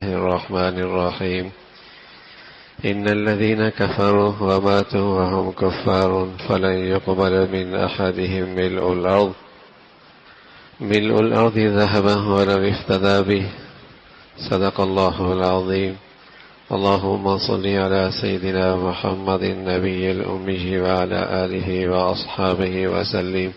الرحمن الرحيم إن الذين كفروا وماتوا وهم كفار فلن يقبل من أحدهم ملء الأرض ذهبا ولو افتدى به صدق الله العظيم. اللهم صل على سيدنا محمد النبي الأمي وعلى آله وأصحابه وسلم.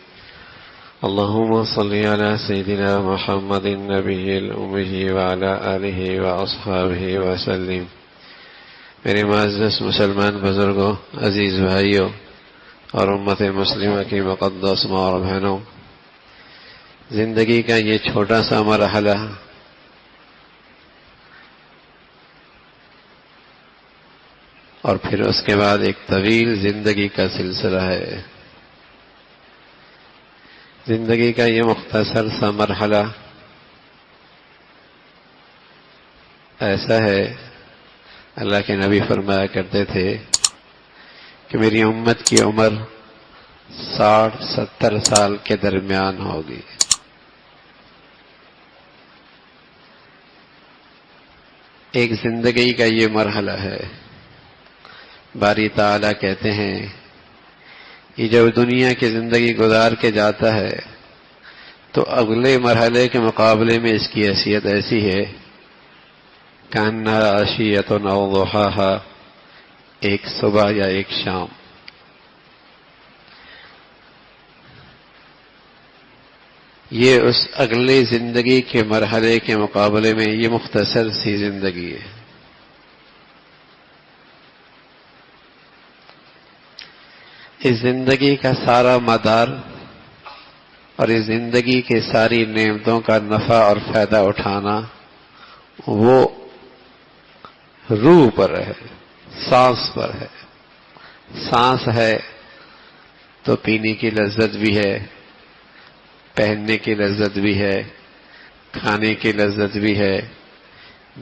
اللهم صل على سيدنا محمد النبي الأمي وعلى آله وأصحابه وسلم. میرے معزز مسلمان بزرگوں، عزیز بھائیوں اور امت مسلمہ کی مقدس ماں اور بہنوں، زندگی کا یہ چھوٹا سا مرحلہ اور پھر اس کے بعد ایک طویل زندگی کا سلسلہ ہے. زندگی کا یہ مختصر سا مرحلہ ایسا ہے، اللہ کے نبی فرمایا کرتے تھے کہ میری امت کی عمر 60-70 سال کے درمیان ہوگی. ایک زندگی کا یہ مرحلہ ہے. باری تعالیٰ کہتے ہیں کہ جب دنیا کی زندگی گزار کے جاتا ہے تو اگلے مرحلے کے مقابلے میں اس کی حیثیت ایسی ہے کأنها عشیۃ او ضحاها، ایک صبح یا ایک شام. یہ اس اگلے زندگی کے مرحلے کے مقابلے میں یہ مختصر سی زندگی ہے. اس زندگی کا سارا مدار اور اس زندگی کے ساری نعمتوں کا نفع اور فائدہ اٹھانا وہ روح پر ہے، سانس پر ہے. سانس ہے تو پینے کی لذت بھی ہے، پہننے کی لذت بھی ہے، کھانے کی لذت بھی ہے،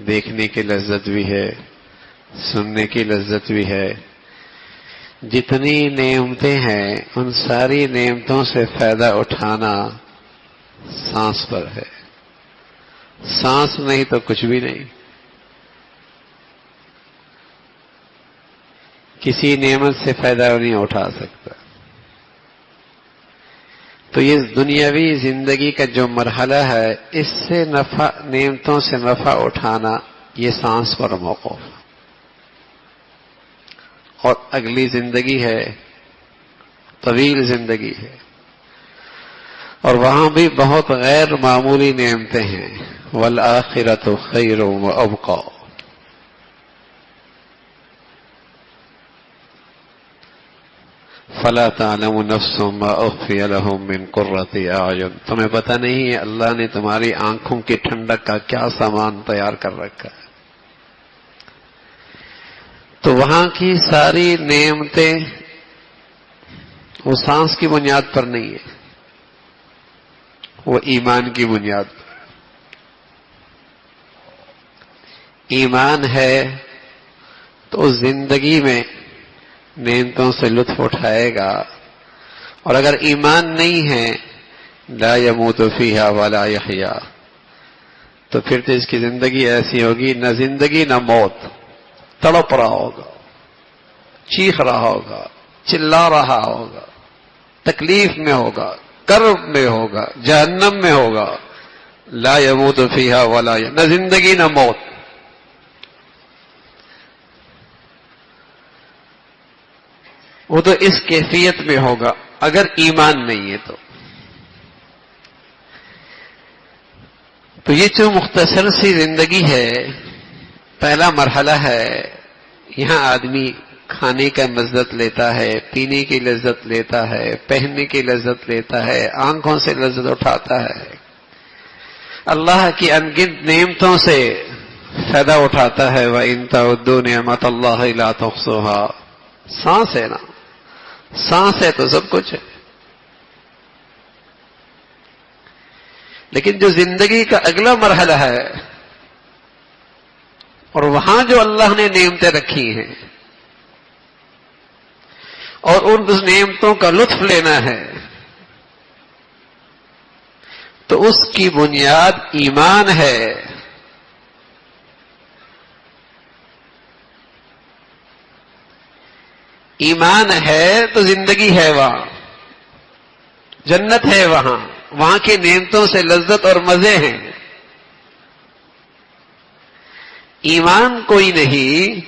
دیکھنے کی لذت بھی ہے، سننے کی لذت بھی ہے. جتنی نعمتیں ہیں ان ساری نعمتوں سے فائدہ اٹھانا سانس پر ہے. سانس نہیں تو کچھ بھی نہیں. کسی نعمت سے فائدہ نہیں اٹھا سکتا. تو یہ دنیاوی زندگی کا جو مرحلہ ہے اس سے نعمتوں سے نفع اٹھانا یہ سانس پر موقوف. اور اگلی زندگی ہے، طویل زندگی ہے، اور وہاں بھی بہت غیر معمولی نعمتیں ہیں. والآخرۃ خیر وابقیٰ. فلا تعلم نفس ما اخفی لهم من قرۃ اعین. تمہیں پتہ نہیں ہے اللہ نے تمہاری آنکھوں کی ٹھنڈک کا کیا سامان تیار کر رکھا ہے. تو وہاں کی ساری نعمتیں وہ سانس کی بنیاد پر نہیں ہے، وہ ایمان کی بنیاد پر. ایمان ہے تو اس زندگی میں نعمتوں سے لطف اٹھائے گا. اور اگر ایمان نہیں ہے لا يموت فیہا ولا یحیا، تو پھر تو اس کی زندگی ایسی ہوگی نہ زندگی نہ موت. تڑپ رہا ہوگا، چیخ رہا ہوگا، چلا رہا ہوگا، تکلیف میں ہوگا، کرب میں ہوگا، جہنم میں ہوگا. لا يموت فیہا ولا یحیا، نہ زندگی نہ موت. وہ تو اس کیفیت میں ہوگا اگر ایمان نہیں ہے تو یہ جو مختصر سی زندگی ہے، پہلا مرحلہ ہے. یہاں آدمی کھانے کا لذت لیتا ہے، پینے کی لذت لیتا ہے، پہننے کی لذت لیتا ہے، آنکھوں سے لذت اٹھاتا ہے، اللہ کی انگنت نعمتوں سے فائدہ اٹھاتا ہے. وَإِن تَعُدُّوا نِعْمَتَ اللَّهِ لَا تُحْصُوهَا. سانس ہے نا، سانس ہے تو سب کچھ ہے. لیکن جو زندگی کا اگلا مرحلہ ہے اور وہاں جو اللہ نے نعمتیں رکھی ہیں اور ان نعمتوں کا لطف لینا ہے، تو اس کی بنیاد ایمان ہے. ایمان ہے تو زندگی ہے وہاں، جنت ہے وہاں، وہاں کی نعمتوں سے لذت اور مزے ہیں۔ ایمان کوئی نہیں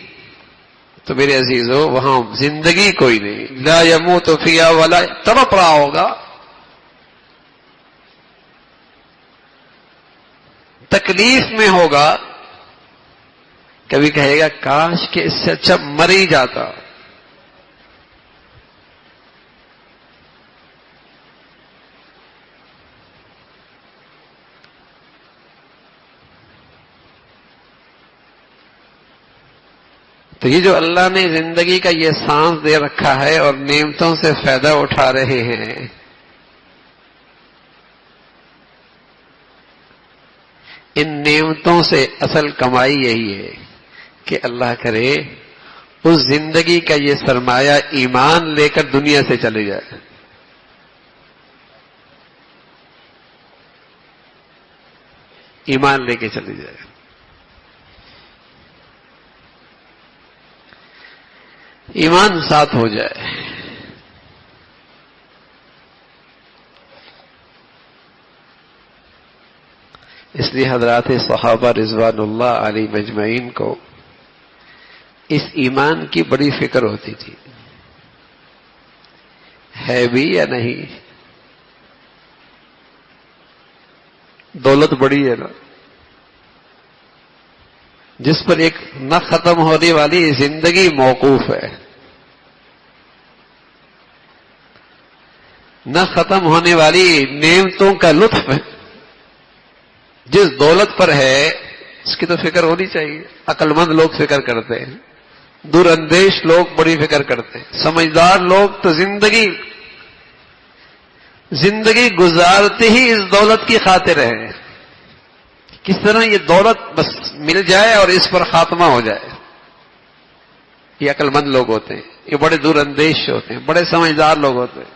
تو میرے عزیزو وہاں زندگی کوئی نہیں، لا یموت فیہا ولا، تڑپ رہا ہوگا، تکلیف میں ہوگا، کبھی کہے گا کاش کہ اس سے اچھا مر ہی جاتا۔ تو یہ جو اللہ نے زندگی کا یہ سانس دے رکھا ہے اور نعمتوں سے فائدہ اٹھا رہے ہیں، ان نعمتوں سے اصل کمائی یہی ہے کہ اللہ کرے اس زندگی کا یہ سرمایہ ایمان لے کر دنیا سے چلے جائے۔ ایمان لے کے چلے جائے۔ ایمان ساتھ ہو جائے۔ اس لیے حضرات صحابہ رضوان اللہ علیہ مجمعین کو اس ایمان کی بڑی فکر ہوتی تھی، ہے بھی یا نہیں؟ دولت بڑی ہے نا، جس پر ایک نہ ختم ہونے والی زندگی موقوف ہے، نہ ختم ہونے والی نعمتوں کا لطف ہے، جس دولت پر ہے اس کی تو فکر ہونی چاہیے۔ عقل مند لوگ فکر کرتے ہیں، دور اندیش لوگ بڑی فکر کرتے ہیں، سمجھدار لوگ تو زندگی گزارتے ہی اس دولت کی خاطر ہے، کس طرح یہ دولت بس مل جائے اور اس پر خاتمہ ہو جائے۔ یہ عقل مند لوگ ہوتے ہیں، یہ بڑے دور اندیش ہوتے ہیں، بڑے سمجھدار لوگ ہوتے ہیں،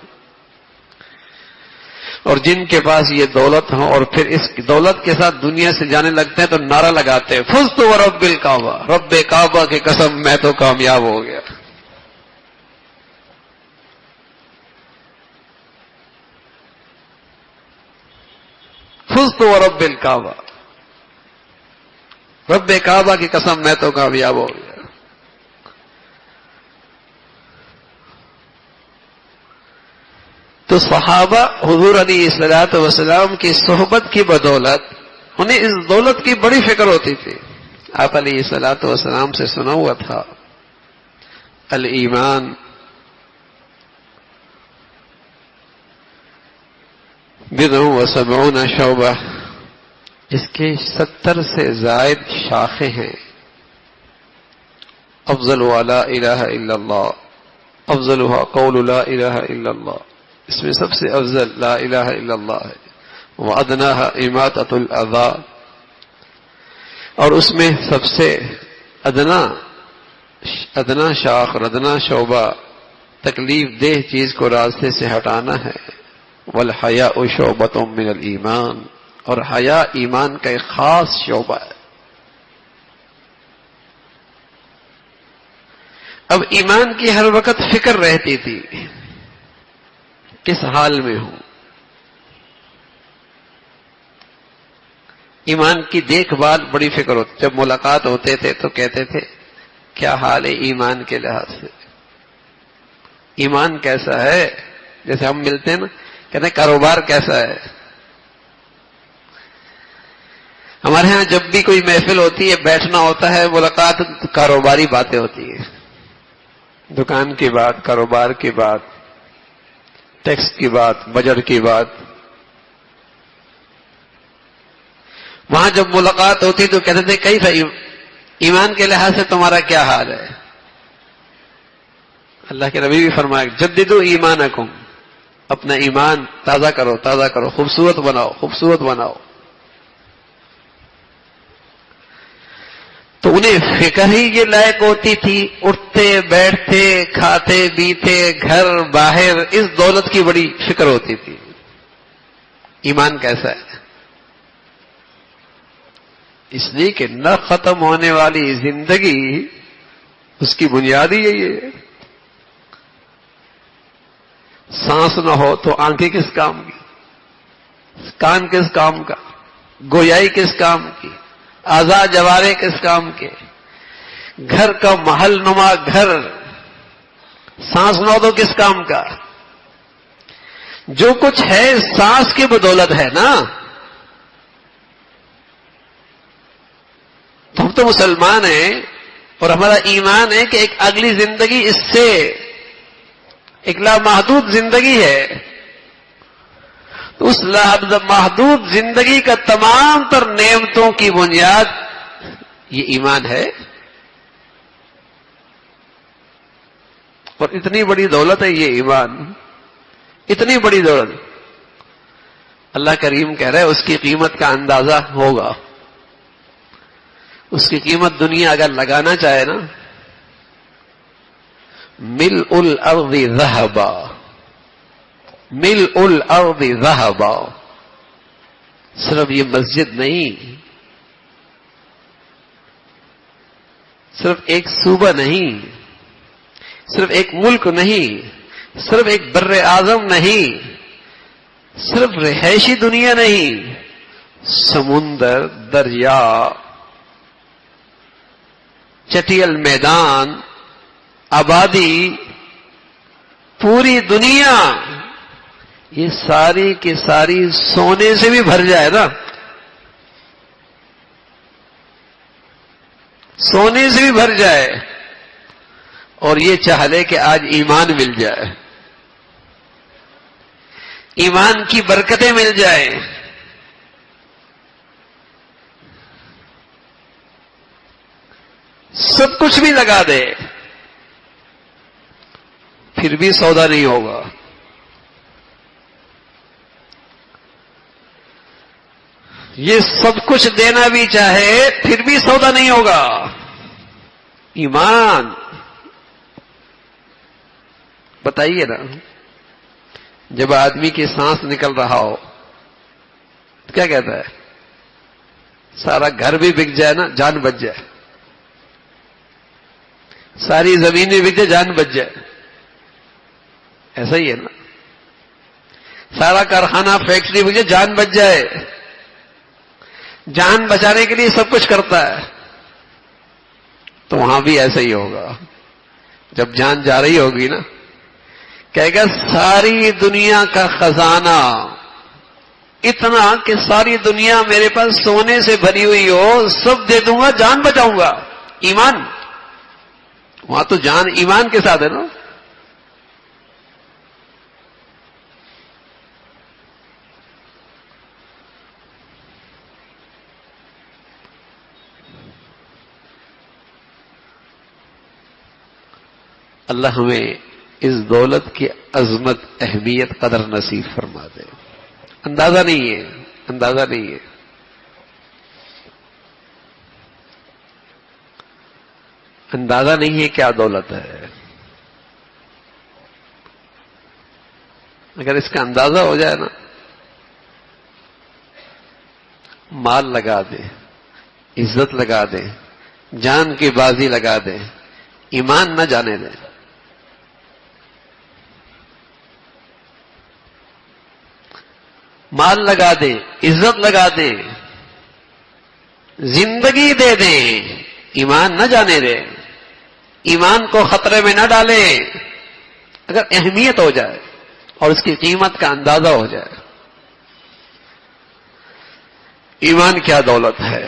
اور جن کے پاس یہ دولت ہو اور پھر اس دولت کے ساتھ دنیا سے جانے لگتے ہیں تو نعرہ لگاتے ہیں فزت ورب الکعبہ، رب کعبہ کی قسم میں تو کامیاب ہو گیا۔ فزت ورب الکعبہ، رب کعبہ کی قسم میں تو کامیاب ہو گیا۔ تو صحابہ حضور علیہ الصلوۃ والسلام کی صحبت کی بدولت انہیں اس دولت کی بڑی فکر ہوتی تھی۔ آپ علیہ الصلوۃ والسلام سے سنا ہوا تھا الایمان بضع وسبعون شعبہ، اس کے 70 سے زائد شاخیں ہیں۔ افضل لا الہ الا اللہ، افضلها قول لا الہ الا اللہ، اس میں سب سے افضل لا الہ الا اللہ ہے۔ وَأَدْنَاهَا إِمَاطَةُ الْأَذَى، اور اس میں سب سے ادنا شاخ اور ادنا شعبہ تکلیف دہ چیز کو راستے سے ہٹانا ہے۔ وَالْحَيَاءُ شُعْبَةٌ مِّنَ الْإِيمَانِ، اور حیا ایمان کا ایک خاص شعبہ ہے۔ اب ایمان کی ہر وقت فکر رہتی تھی کس حال میں ہوں۔ ایمان کی دیکھ بھال بڑی فکر ہوتی، جب ملاقات ہوتے تھے تو کہتے تھے کیا حال ہے ایمان کے لحاظ سے، ایمان کیسا ہے؟ جیسے ہم ملتے ہیں نا، کہتے ہیں کاروبار کیسا ہے؟ ہمارے ہاں جب بھی کوئی محفل ہوتی ہے، بیٹھنا ہوتا ہے، ملاقات کاروباری باتیں ہوتی ہیں، دکان کی بات، کاروبار کی بات، ٹیکس کی بات، بجٹ کی بات۔ وہاں جب ملاقات ہوتی تو کہتے تھے کیف ایمان کے لحاظ سے تمہارا کیا حال ہے؟ اللہ کے نبی بھی فرمایا جددوا ایمانکم، اپنا ایمان تازہ کرو، تازہ کرو، خوبصورت بناؤ، خوبصورت بناؤ۔ تو انہیں فکر ہی یہ لائق ہوتی تھی، اٹھتے بیٹھتے کھاتے پیتے گھر باہر اس دولت کی بڑی فکر ہوتی تھی۔ ایمان کیسا ہے؟ اس لیے کہ نہ ختم ہونے والی زندگی اس کی بنیاد ہی یہی ہے۔ سانس نہ ہو تو آنکھیں کس کام کی، کان کس کام کا، گویائی کس کام کی، اعضاء جوارے کس کام کے، گھر کا محل نما گھر سانس نہ ہو تو کس کام کا؟ جو کچھ ہے سانس کی بدولت ہے نا. تو ہم تو مسلمان ہیں اور ہمارا ایمان ہے کہ ایک اگلی زندگی اس سے ایک لامحدود زندگی ہے. تو اس لامحدود زندگی کا تمام تر نعمتوں کی بنیاد یہ ایمان ہے. اور اتنی بڑی دولت ہے یہ ایمان، اتنی بڑی دولت. اللہ کریم کہہ رہے اس کی قیمت کا اندازہ ہوگا. اس کی قیمت دنیا اگر لگانا چاہے نا، ملء الارض ذهبا، ملء الارض ذهبا. صرف یہ مسجد نہیں، صرف ایک صوبہ نہیں، صرف ایک ملک نہیں، صرف ایک بر اعظم نہیں، صرف رہائشی دنیا نہیں، سمندر، دریا، چٹیل میدان، آبادی، پوری دنیا، یہ ساری کی ساری سونے سے بھی بھر جائے نا، سونے سے بھی بھر جائے، اور یہ چاہ لے کہ آج ایمان مل جائے، ایمان کی برکتیں مل جائیں، سب کچھ بھی لگا دے، پھر بھی سودا نہیں ہوگا. یہ سب کچھ دینا بھی چاہے پھر بھی سودا نہیں ہوگا. ایمان بتائیے نا، جب آدمی کی سانس نکل رہا ہو تو کیا کہتا ہے؟ سارا گھر بھی بک جائے نا، جان بچ جائے، ساری زمین بھی بک جائے، جان بچ جائے. ایسا ہی ہے نا، سارا کارخانہ فیکٹری بک جائے، جان بچ جائے. جان بچانے کے لیے سب کچھ کرتا ہے. تو وہاں بھی ایسا ہی ہوگا. جب جان جا رہی ہوگی نا، کہے گا ساری دنیا کا خزانہ اتنا کہ ساری دنیا میرے پاس سونے سے بھری ہوئی ہو، سب دے دوں گا، جان بچاؤں گا. ایمان، وہاں تو جان ایمان کے ساتھ ہے نا. اللہ ہمیں اس دولت کی عظمت، اہمیت، قدر نصیب فرما دے. اندازہ نہیں ہے، اندازہ نہیں ہے. اندازہ نہیں ہے کیا دولت ہے. اگر اس کا اندازہ ہو جائے نا، مال لگا دے، عزت لگا دے، جان کی بازی لگا دے، ایمان نہ جانے دے. مال لگا دیں، عزت لگا دیں، زندگی دے دیں، ایمان نہ جانے دیں، ایمان کو خطرے میں نہ ڈالیں. اگر اہمیت ہو جائے اور اس کی قیمت کا اندازہ ہو جائے، ایمان کیا دولت ہے.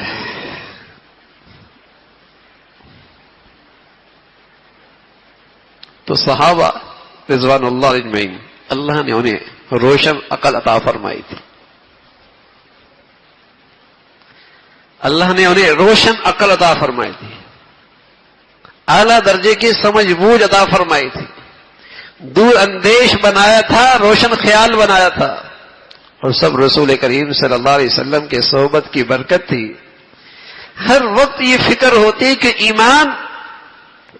تو صحابہ رضوان اللہ اجمعین، اللہ نے انہیں روشن عقل عطا فرمائی تھی. اللہ نے انہیں روشن عقل عطا فرمائی تھی، اعلیٰ درجے کی سمجھ بوجھ عطا فرمائی تھی، دور اندیش بنایا تھا، روشن خیال بنایا تھا. اور سب رسول کریم صلی اللہ علیہ وسلم کے صحبت کی برکت تھی. ہر وقت یہ فکر ہوتی کہ ایمان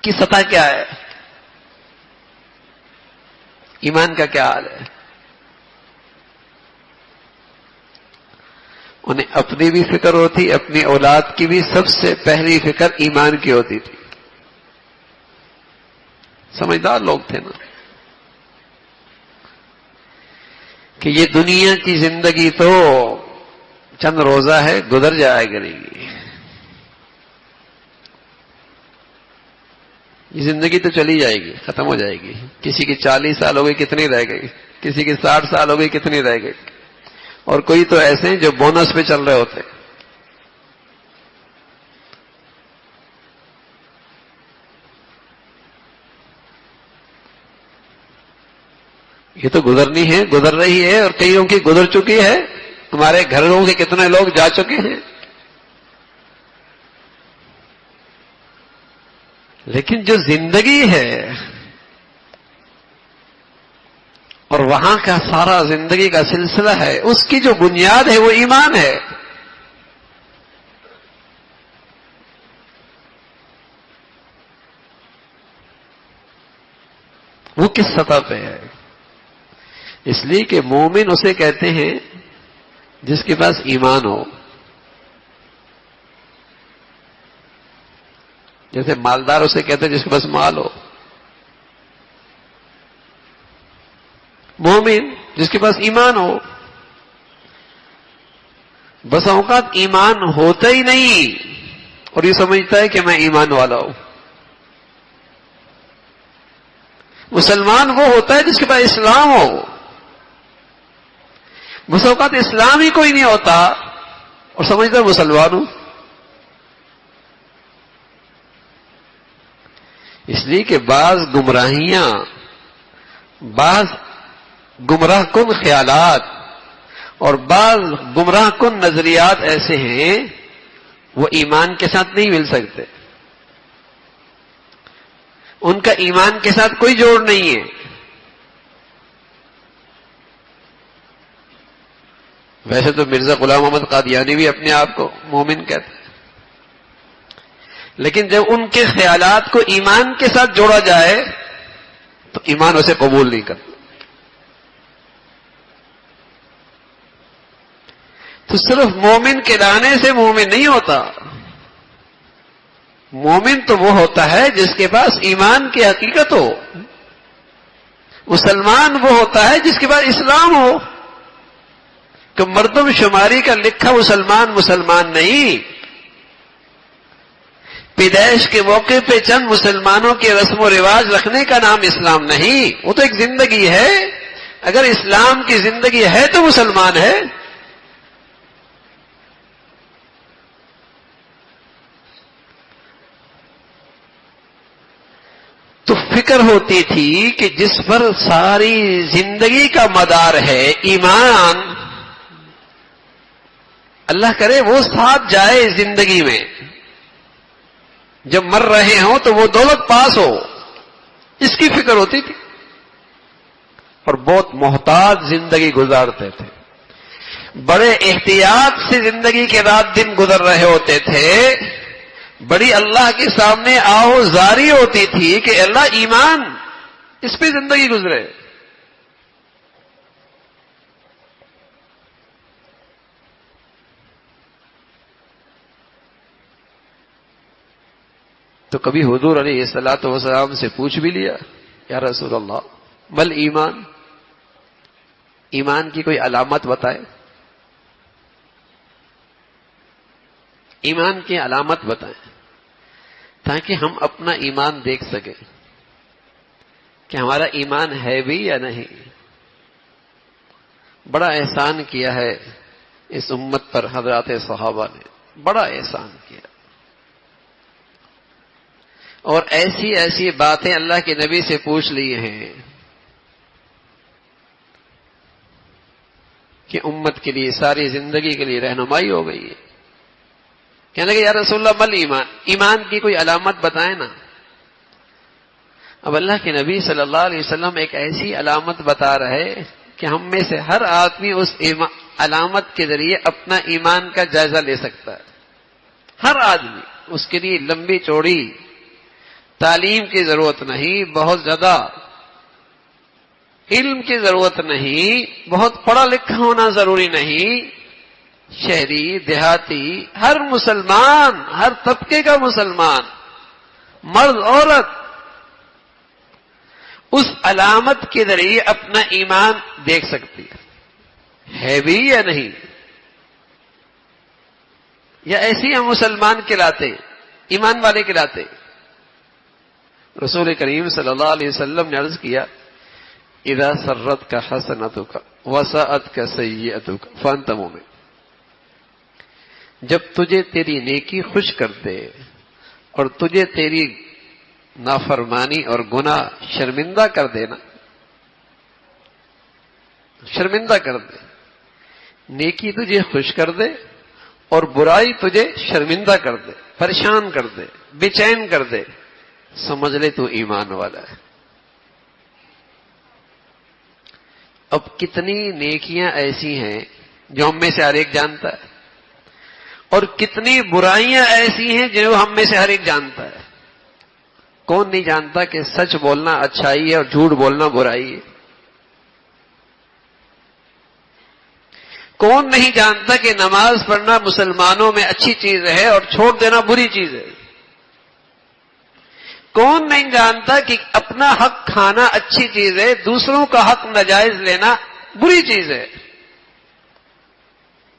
کی سطح کیا ہے، ایمان کا کیا حال ہے. انہیں اپنی بھی فکر ہوتی، اپنی اولاد کی بھی. سب سے پہلی فکر ایمان کی ہوتی تھی. سمجھدار لوگ تھے نا. کہ یہ دنیا کی زندگی تو چند روزہ ہے، گزر جائے گی. یہ زندگی تو چلی جائے گی، ختم ہو جائے گی. کسی کی 40 سال ہو گئی، کتنی رہ گئی؟ کسی کی 60 سال ہو گئی، کتنی رہ گئی؟ اور کوئی تو ایسے ہیں جو بونس پہ چل رہے ہوتے. یہ تو گزرنی ہے، گزر رہی ہے، اور کئیوں کی گزر چکی ہے. ہمارے گھروں کے کتنے لوگ جا چکے ہیں. لیکن جو زندگی ہے اور وہاں کا سارا زندگی کا سلسلہ ہے، اس کی جو بنیاد ہے وہ ایمان ہے. وہ کس سطح پہ ہے؟ اس لیے کہ مومن اسے کہتے ہیں جس کے پاس ایمان ہو. جیسے مالدار اسے کہتے ہیں جس کے پاس مال ہو. مومن جس کے پاس ایمان ہو. بس اوقات ایمان ہوتا ہی نہیں اور یہ سمجھتا ہے کہ میں ایمان والا ہوں. مسلمان وہ ہوتا ہے جس کے پاس اسلام ہو. بس اوقات اسلام ہی کوئی نہیں ہوتا اور سمجھتا ہے مسلمان ہوں. اس لیے کہ بعض گمراہیاں، بعض گمراہ کن خیالات اور بعض گمراہ کن نظریات ایسے ہیں وہ ایمان کے ساتھ نہیں مل سکتے. ان کا ایمان کے ساتھ کوئی جوڑ نہیں ہے. ویسے تو مرزا غلام محمد قادیانی بھی اپنے آپ کو مومن کہتے ہیں، لیکن جب ان کے خیالات کو ایمان کے ساتھ جوڑا جائے تو ایمان اسے قبول نہیں کرتا. تو صرف مومن کے لانے سے مومن نہیں ہوتا. مومن تو وہ ہوتا ہے جس کے پاس ایمان کی حقیقت ہو. مسلمان وہ ہوتا ہے جس کے پاس اسلام ہو. کہ مردم شماری کا لکھا مسلمان مسلمان نہیں. پیدائش کے موقع پہ چند مسلمانوں کے رسم و رواج رکھنے کا نام اسلام نہیں. وہ تو ایک زندگی ہے. اگر اسلام کی زندگی ہے تو مسلمان ہے. تو فکر ہوتی تھی کہ جس پر ساری زندگی کا مدار ہے ایمان، اللہ کرے وہ ساتھ جائے زندگی میں. جب مر رہے ہوں تو وہ دولت پاس ہو، اس کی فکر ہوتی تھی. اور بہت محتاط زندگی گزارتے تھے. بڑے احتیاط سے زندگی کے رات دن گزر رہے ہوتے تھے. بڑی اللہ کے سامنے آہو زاری ہوتی تھی کہ اللہ ایمان اس پہ زندگی گزرے. تو کبھی حضور علیہ الصلوۃ والسلام سے پوچھ بھی لیا، یا رسول اللہ مل ایمان، ایمان کی کوئی علامت بتائے. ایمان کی علامت بتائیں تاکہ ہم اپنا ایمان دیکھ سکیں کہ ہمارا ایمان ہے بھی یا نہیں. بڑا احسان کیا ہے اس امت پر حضرات صحابہ نے، بڑا احسان کیا. اور ایسی ایسی باتیں اللہ کے نبی سے پوچھ لی ہیں کہ امت کے لیے ساری زندگی کے لیے رہنمائی ہو گئی ہے. کہنے لگے یا رسول اللہ مل ایمان، ایمان کی کوئی علامت بتائیں نا. اب اللہ کے نبی صلی اللہ علیہ وسلم ایک ایسی علامت بتا رہے کہ ہم میں سے ہر آدمی اس علامت کے ذریعے اپنا ایمان کا جائزہ لے سکتا ہے. ہر آدمی. اس کے لیے لمبی چوڑی تعلیم کی ضرورت نہیں، بہت زیادہ علم کی ضرورت نہیں، بہت پڑھا لکھا ہونا ضروری نہیں. شہری دیہاتی ہر مسلمان، ہر طبقے کا مسلمان، مرد عورت، اس علامت کے ذریعے اپنا ایمان دیکھ سکتی ہے. ہے بھی یا نہیں؟ یا ایسی ہم مسلمان کہلاتے، ایمان والے کہلاتے؟ رسول کریم صلی اللہ علیہ وسلم نے عرض کیا اذا سرتک حسنتک وساءتک سیئتک فانت مومن، جب تجھے تیری نیکی خوش کر دے اور تجھے تیری نافرمانی اور گناہ شرمندہ کر دے نا، شرمندہ کر دے، نیکی تجھے خوش کر دے اور برائی تجھے شرمندہ کر دے، پریشان کر دے، بے چین کر دے، سمجھ لے تو ایمان والا ہے۔ اب کتنی نیکیاں ایسی ہیں جو ہم میں سے ہر ایک جانتا ہے، اور کتنی برائیاں ایسی ہیں جو ہم میں سے ہر ایک جانتا ہے۔ کون نہیں جانتا کہ سچ بولنا اچھائی ہے اور جھوٹ بولنا برائی ہے؟ کون نہیں جانتا کہ نماز پڑھنا مسلمانوں میں اچھی چیز ہے اور چھوڑ دینا بری چیز ہے؟ کون نہیں جانتا کہ اپنا حق کھانا اچھی چیز ہے، دوسروں کا حق ناجائز لینا بری چیز ہے؟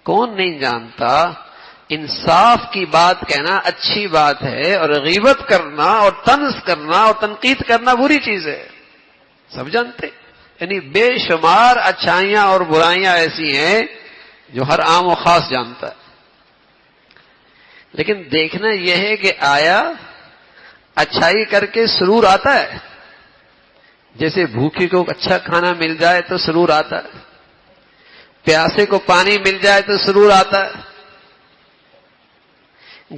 کون نہیں جانتا انصاف کی بات کہنا اچھی بات ہے اور غیبت کرنا اور طنز کرنا اور تنقید کرنا بری چیز ہے؟ سب جانتے، یعنی بے شمار اچھائیاں اور برائیاں ایسی ہیں جو ہر عام و خاص جانتا ہے۔ لیکن دیکھنا یہ ہے کہ آیا اچھائی کر کے سرور آتا ہے؟ جیسے بھوکے کو اچھا کھانا مل جائے تو سرور آتا ہے، پیاسے کو پانی مل جائے تو سرور آتا ہے،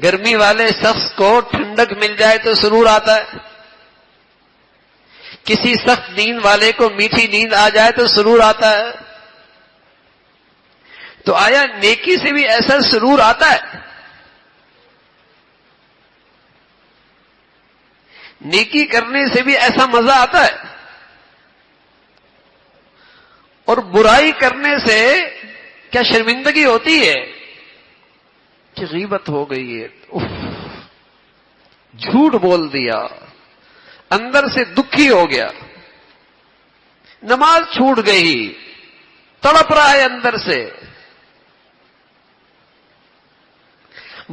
گرمی والے شخص کو ٹھنڈک مل جائے تو سرور آتا ہے، کسی سخت نیند والے کو میٹھی نیند آ جائے تو سرور آتا ہے۔ تو آیا نیکی سے بھی ایسا سرور آتا ہے؟ نیکی کرنے سے بھی ایسا مزہ آتا ہے؟ اور برائی کرنے سے کیا شرمندگی ہوتی ہے کہ غیبت ہو گئی ہے، جھوٹ بول دیا، اندر سے دکھی ہو گیا، نماز چھوٹ گئی، تڑپ رہا ہے اندر سے،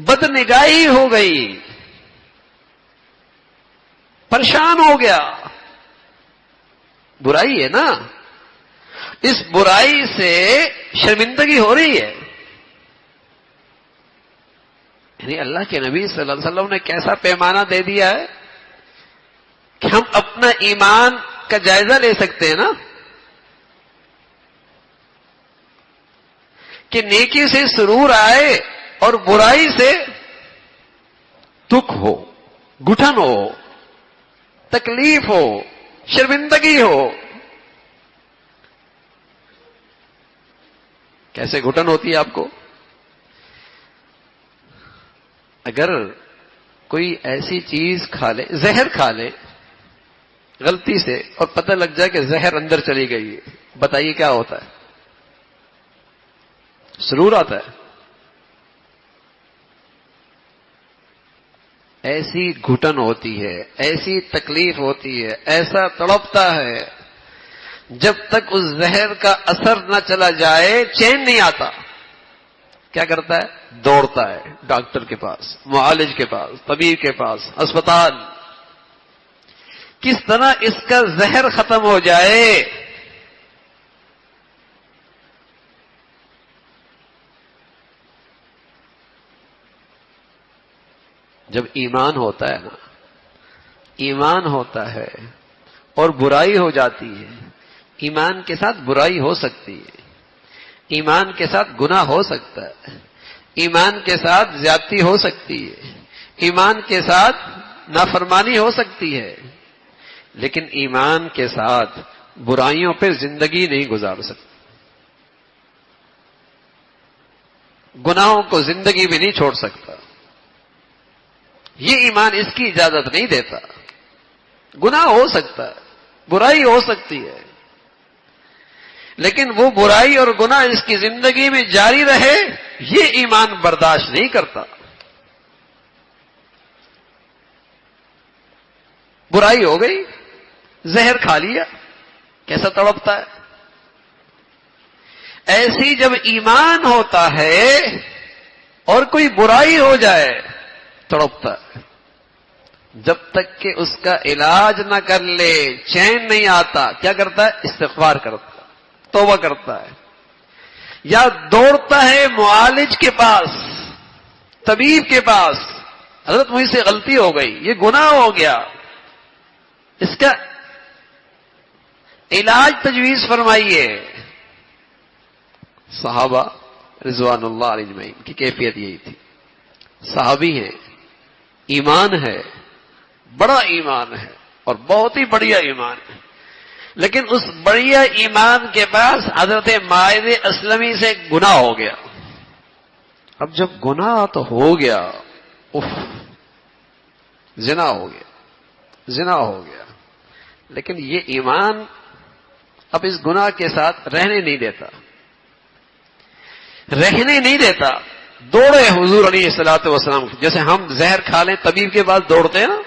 بدنگاہی ہو گئی، پریشان ہو گیا؟ برائی ہے نا، اس برائی سے شرمندگی ہو رہی ہے۔ یعنی اللہ کے نبی صلی اللہ علیہ وسلم نے کیسا پیمانہ دے دیا ہے کہ ہم اپنا ایمان کا جائزہ لے سکتے ہیں نا، کہ نیکی سے سرور آئے اور برائی سے دکھ ہو، گھٹن ہو، تکلیف ہو، شرمندگی ہو۔ کیسے گھٹن ہوتی ہے آپ کو؟ اگر کوئی ایسی چیز کھا لے، زہر کھا لے غلطی سے اور پتہ لگ جائے کہ زہر اندر چلی گئی ہے، بتائیے کیا ہوتا ہے؟ سرور آتا ہے؟ ایسی گھٹن ہوتی ہے، ایسی تکلیف ہوتی ہے، ایسا تڑپتا ہے، جب تک اس زہر کا اثر نہ چلا جائے چین نہیں آتا۔ کیا کرتا ہے؟ دوڑتا ہے ڈاکٹر کے پاس، معالج کے پاس، طبیب کے پاس، اسپتال، کس طرح اس کا زہر ختم ہو جائے۔ جب ایمان ہوتا ہے نا، ایمان ہوتا ہے اور برائی ہو جاتی ہے، ایمان کے ساتھ برائی ہو سکتی ہے، ایمان کے ساتھ گناہ ہو سکتا ہے، ایمان کے ساتھ زیادتی ہو سکتی ہے، ایمان کے ساتھ نافرمانی ہو سکتی ہے، لیکن ایمان کے ساتھ برائیوں پہ زندگی نہیں گزار سکتی، گناہوں کو زندگی میں نہیں چھوڑ سکتا۔ یہ ایمان اس کی اجازت نہیں دیتا۔ گناہ ہو سکتا ہے، برائی ہو سکتی ہے، لیکن وہ برائی اور گناہ اس کی زندگی میں جاری رہے، یہ ایمان برداشت نہیں کرتا۔ برائی ہو گئی، زہر کھا لیا، کیسا تڑپتا ہے۔ ایسی جب ایمان ہوتا ہے اور کوئی برائی ہو جائے تڑپتا ہے، جب تک کہ اس کا علاج نہ کر لے چین نہیں آتا. کیا کرتا ہے؟ استغفار کرتا ہے، توبہ کرتا ہے، یا دوڑتا ہے معالج کے پاس، طبیب کے پاس. حضرت مجھ سے غلطی ہو گئی، یہ گناہ ہو گیا، اس کا علاج تجویز فرمائیے. صحابہ رضوان اللہ علیہ اجمعین کی کیفیت یہی تھی. صحابی ہیں، ایمان ہے، بڑا ایمان ہے اور بہت ہی بڑھیا ایمان ہے، لیکن اس بڑھیا ایمان کے پاس حضرت ماعز اسلمی سے گناہ ہو گیا. اب جب گناہ تو ہو گیا، زنا ہو گیا، زنا ہو گیا، لیکن یہ ایمان اب اس گناہ کے ساتھ رہنے نہیں دیتا، رہنے نہیں دیتا. دوڑے حضور علیہ الصلوۃ والسلام، جیسے ہم زہر کھا لیں طبیب کے پاس دوڑتے ہیں نا،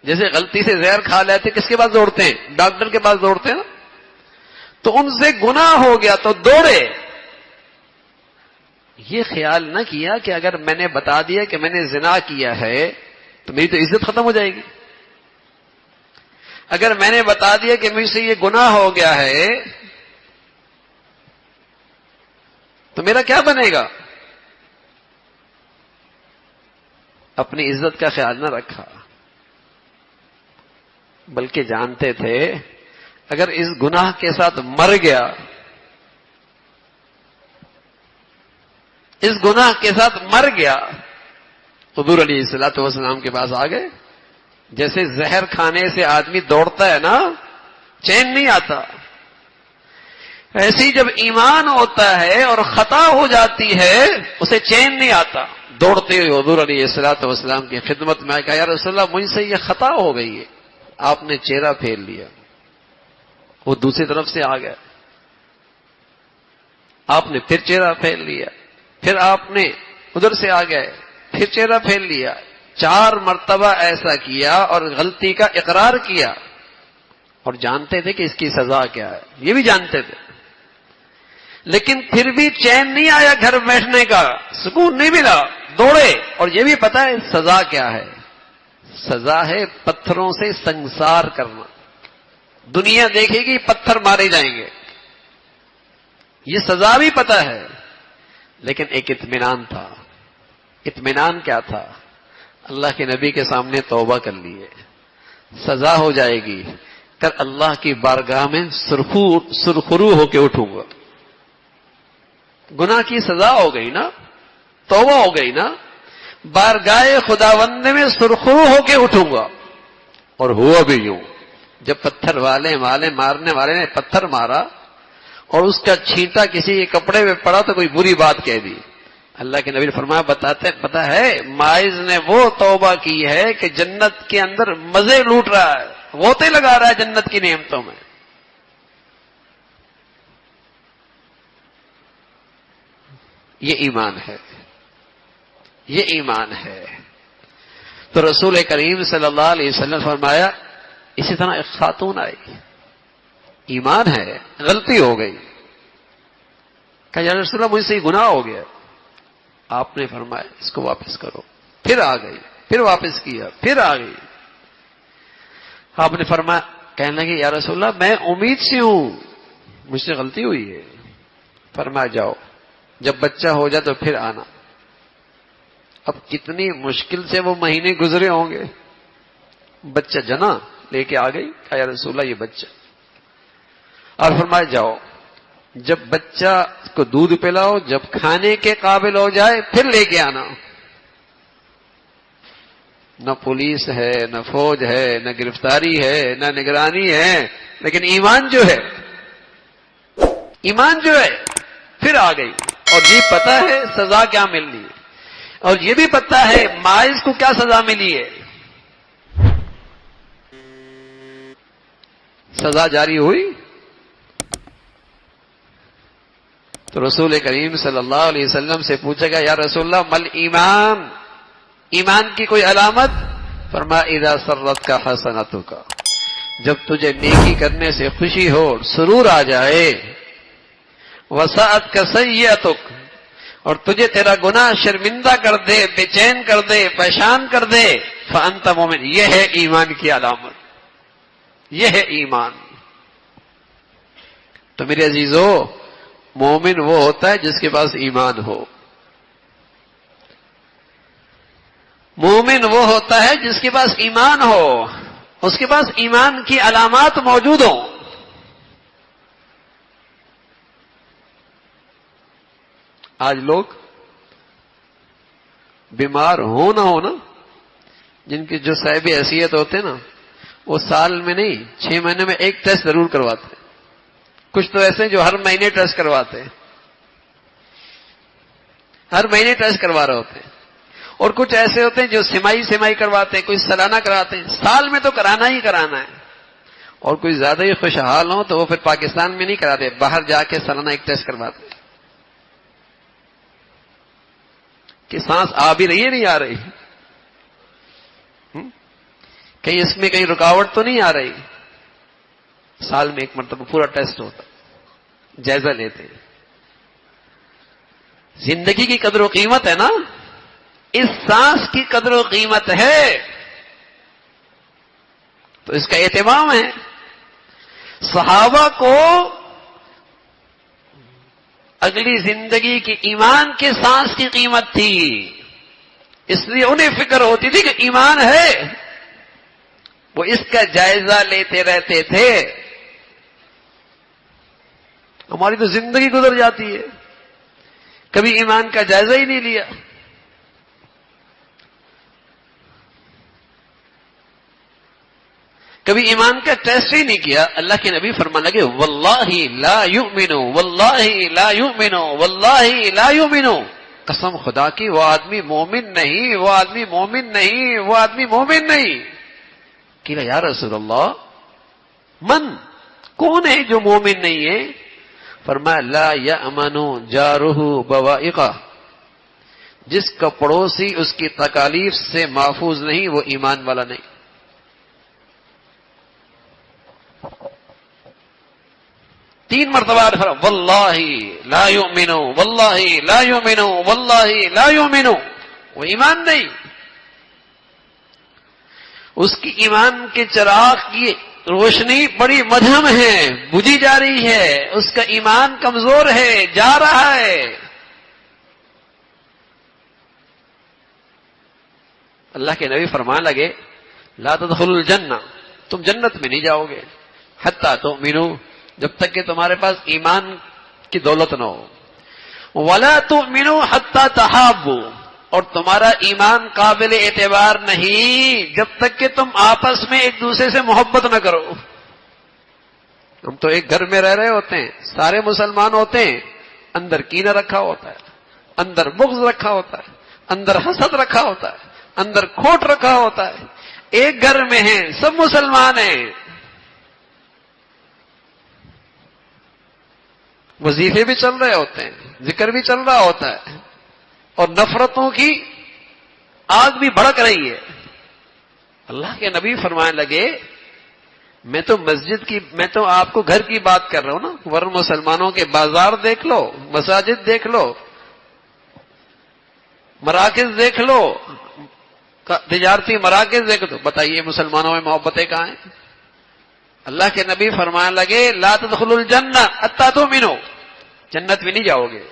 جیسے غلطی سے زہر کھا لیتے کس کے پاس دوڑتے ہیں؟ ڈاکٹر کے پاس دوڑتے ہیں نا. تو ان سے گناہ ہو گیا تو دوڑے. یہ خیال نہ کیا کہ اگر میں نے بتا دیا کہ میں نے زنا کیا ہے تو میری تو عزت ختم ہو جائے گی. اگر میں نے بتا دیا کہ مجھ سے یہ گناہ ہو گیا ہے تو میرا کیا بنے گا؟ اپنی عزت کا خیال نہ رکھا، بلکہ جانتے تھے اگر اس گناہ کے ساتھ مر گیا، اس گناہ کے ساتھ مر گیا. حضور علیہ الصلوۃ والسلام کے پاس آ گئے. جیسے زہر کھانے سے آدمی دوڑتا ہے نا، چین نہیں آتا، ایسی جب ایمان ہوتا ہے اور خطا ہو جاتی ہے اسے چین نہیں آتا. دوڑتے ہوئے حضور علیہ الصلوۃ والسلام کی خدمت میں آئے، کہا یا رسول اللہ مجھ سے یہ خطا ہو گئی ہے. آپ نے چہرہ پھیر لیا، وہ دوسری طرف سے آ گیا. آپ نے پھر چہرہ پھیر لیا، پھر آپ نے ادھر سے آ گئے، پھر چہرہ پھیر لیا. 4 مرتبہ ایسا کیا اور غلطی کا اقرار کیا، اور جانتے تھے کہ اس کی سزا کیا ہے، یہ بھی جانتے تھے. لیکن پھر بھی چین نہیں آیا، گھر بیٹھنے کا سکون نہیں ملا، دوڑے. اور یہ بھی پتا ہے سزا کیا ہے؟ سزا ہے پتھروں سے سنسار کرنا. دنیا دیکھے گی پتھر مارے جائیں گے، یہ سزا بھی پتا ہے. لیکن ایک اطمینان تھا. اطمینان کیا تھا؟ اللہ کے نبی کے سامنے توبہ کر لیے، سزا ہو جائے گی، کر اللہ کی بارگاہ میں سرخرو ہو کے اٹھوں گا. گناہ کی سزا ہو گئی نا، توبہ ہو گئی نا، بارگاہ خداوند میں سرخرو ہو کے اٹھوں گا. اور ہوا بھی یوں. جب پتھر مارنے والے نے پتھر مارا اور اس کا چھینٹا کسی کے کپڑے میں پڑا تو کوئی بری بات کہہ دی. اللہ کے نبی نے فرمایا پتا ہے ماعز نے وہ توبہ کی ہے کہ جنت کے اندر مزے لوٹ رہا ہے، غوطے لگا رہا ہے جنت کی نعمتوں میں. یہ ایمان ہے، یہ ایمان ہے. تو رسول کریم صلی اللہ علیہ وسلم نے فرمایا اسی طرح ایک خاتون آئی، ایمان ہے، غلطی ہو گئی. کہا یا رسول اللہ مجھ سے یہ گناہ ہو گیا. آپ نے فرمایا اس کو واپس کرو. پھر آ گئی، پھر واپس کیا، پھر آ گئی. آپ نے فرمایا، کہنے لگے یا رسول اللہ میں امید سے ہوں، مجھ سے غلطی ہوئی ہے. فرمایا جاؤ، جب بچہ ہو جائے تو پھر آنا. اب کتنی مشکل سے وہ مہینے گزرے ہوں گے. بچہ جنا لے کے آ گئی. کہا یا رسول اللہ یہ بچہ. اور فرمایا جاؤ، جب بچہ کو دودھ پلاؤ، جب کھانے کے قابل ہو جائے پھر لے کے آنا. نہ پولیس ہے، نہ فوج ہے، نہ گرفتاری ہے، نہ نگرانی ہے، لیکن ایمان جو ہے، ایمان جو ہے پھر آ گئی. اور یہ پتا ہے سزا کیا مل رہی ہے، اور یہ بھی پتا ہے ماعز کو کیا سزا ملی ہے. سزا جاری ہوئی تو رسول کریم صلی اللہ علیہ وسلم سے پوچھا گیا یا رسول اللہ مل ایمان، ایمان کی کوئی علامت؟ فرمایا اذا سرت کا حسنتک، جب تجھے نیکی کرنے سے خوشی ہو، سرور آ جائے. وسعتک سیئتک، اور تجھے تیرا گناہ شرمندہ کر دے، بے چین کر دے، پریشان کر دے، فانت مومن، یہ ہے ایمان کی علامت، یہ ہے ایمان۔ تو میرے عزیزو، مومن وہ ہوتا ہے جس کے پاس ایمان ہو، مومن وہ ہوتا ہے جس کے پاس ایمان ہو، اس کے پاس ایمان کی علامات موجود ہوں۔ آج لوگ بیمار ہو نہ ہو نا، جن کی جو صاحب حیثیت ہوتے نا، وہ سال میں نہیں 6 مہینے میں ایک ٹیسٹ ضرور کرواتے ہیں۔ کچھ تو ایسے ہیں جو ہر مہینے ٹیسٹ کرواتے ہیں، ہر مہینے ٹیسٹ کروا رہے ہوتے ہیں، اور کچھ ایسے ہوتے ہیں جو سمائی کرواتے ہیں، کوئی سالانہ کراتے ہیں، سال میں تو کرانا ہی کرانا ہے، اور کوئی زیادہ ہی خوشحال ہو تو وہ پھر پاکستان میں نہیں کراتے، باہر جا کے سالانہ ایک ٹیسٹ کرواتے ہیں کہ سانس آ بھی رہی ہے نہیں آ رہی، کہیں اس میں کہیں رکاوٹ تو نہیں آ رہی۔ سال میں ایک مرتبہ پورا ٹیسٹ ہوتا، جائزہ لیتے ہیں۔ زندگی کی قدر و قیمت ہے نا، اس سانس کی قدر و قیمت ہے، تو اس کا اہتمام ہے۔ صحابہ کو اگلی زندگی کی ایمان کے سانس کی قیمت تھی، اس لیے انہیں فکر ہوتی تھی کہ ایمان ہے، وہ اس کا جائزہ لیتے رہتے تھے۔ ہماری تو زندگی گزر جاتی ہے، کبھی ایمان کا جائزہ ہی نہیں لیا۔ کبھی ایمان کا ٹیسٹ ہی نہیں کیا۔ اللہ کے نبی فرمانے لگے واللہ لا یؤمن، واللہ لا یؤمن، واللہ لا یؤمن، قسم خدا کی وہ آدمی مومن نہیں، وہ آدمی مومن نہیں، وہ آدمی مومن نہیں۔ کہ یا رسول اللہ من، کون ہے جو مومن نہیں ہے؟ فرمایا لا یأمن جارہ بوائقہ، جس کا پڑوسی اس کی تکالیف سے محفوظ نہیں وہ ایمان والا نہیں۔ تین مرتبہ واللہ لا یؤمن، واللہ لا یؤمن، واللہ لا یؤمن، وہ ایمان نہیں۔ اس کی ایمان کے چراغ کی روشنی بڑی مدھم ہے، بجھی جا رہی ہے، اس کا ایمان کمزور ہے، جا رہا ہے۔ اللہ کے نبی فرمان لگے لا تدخلوا الجنہ، تم جنت میں نہیں جاؤ گے حتی تؤمنوا، جب تک کہ تمہارے پاس ایمان کی دولت نہ ہو، ولا تؤمنوا حتی تحابوا، اور تمہارا ایمان قابل اعتبار نہیں جب تک کہ تم آپس میں ایک دوسرے سے محبت نہ کرو۔ ہم تو ایک گھر میں رہ رہے ہوتے ہیں، سارے مسلمان ہوتے ہیں، اندر کینہ رکھا ہوتا ہے، اندر بغض رکھا ہوتا ہے، اندر حسد رکھا ہوتا ہے، اندر کھوٹ رکھا ہوتا ہے۔ ایک گھر میں ہیں، سب مسلمان ہیں، وظیفے بھی چل رہے ہوتے ہیں، ذکر بھی چل رہا ہوتا ہے، اور نفرتوں کی آگ بھی بھڑک رہی ہے۔ اللہ کے نبی فرمانے لگے میں تو آپ کو گھر کی بات کر رہا ہوں نا، ورنہ مسلمانوں کے بازار دیکھ لو، مساجد دیکھ لو، مراکز دیکھ لو، تجارتی مراکز دیکھ لو، بتائیے مسلمانوں میں محبتیں کہاں ہیں؟ اللہ کے نبی فرمانے لگے لا تدخلوا الجنہ حتی تؤمنوا، جنت میں نہیں جاؤ گے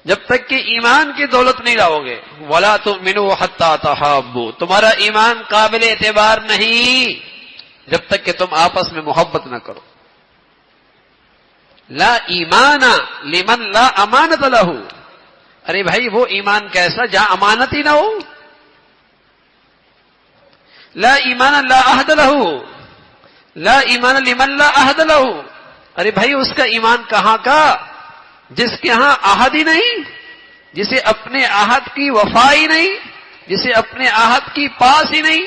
جب تک کہ ایمان کی دولت نہیں لاؤ گے، ولا تؤمنوا حتی تحابوا، تمہارا ایمان قابل اعتبار نہیں جب تک کہ تم آپس میں محبت نہ کرو۔ لا ایمان لمن لا امانت لہ، ارے بھائی وہ ایمان کیسا جہاں امانت ہی نہ ہو؟ لا ایمان لا عہد لہ، لا ایمان لمن لا عہد لہ، ارے بھائی اس کا ایمان کہاں کا جس کے ہاں عہد ہی نہیں، جسے اپنے عہد کی وفا ہی نہیں، جسے اپنے عہد کی پاس ہی نہیں،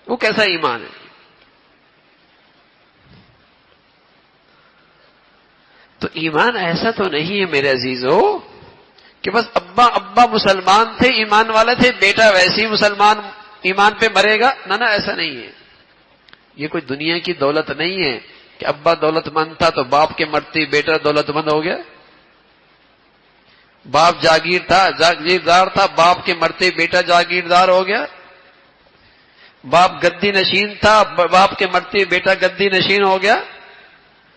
وہ کیسا ایمان ہے؟ تو ایمان ایسا تو نہیں ہے میرے عزیزو کہ بس ابا مسلمان تھے، ایمان والے تھے، بیٹا ویسے ہی مسلمان ایمان پہ مرے گا، نہ ایسا نہیں ہے۔ یہ کوئی دنیا کی دولت نہیں ہے، کہ ابا دولت مند تھا تو باپ کے مرتے بیٹا دولت مند ہو گیا؟ باپ جاگیردار تھا، باپ کے مرتے بیٹا جاگیردار ہو گیا؟ باپ گدی نشین تھا، باپ کے مرتے بیٹا گدی نشین ہو گیا؟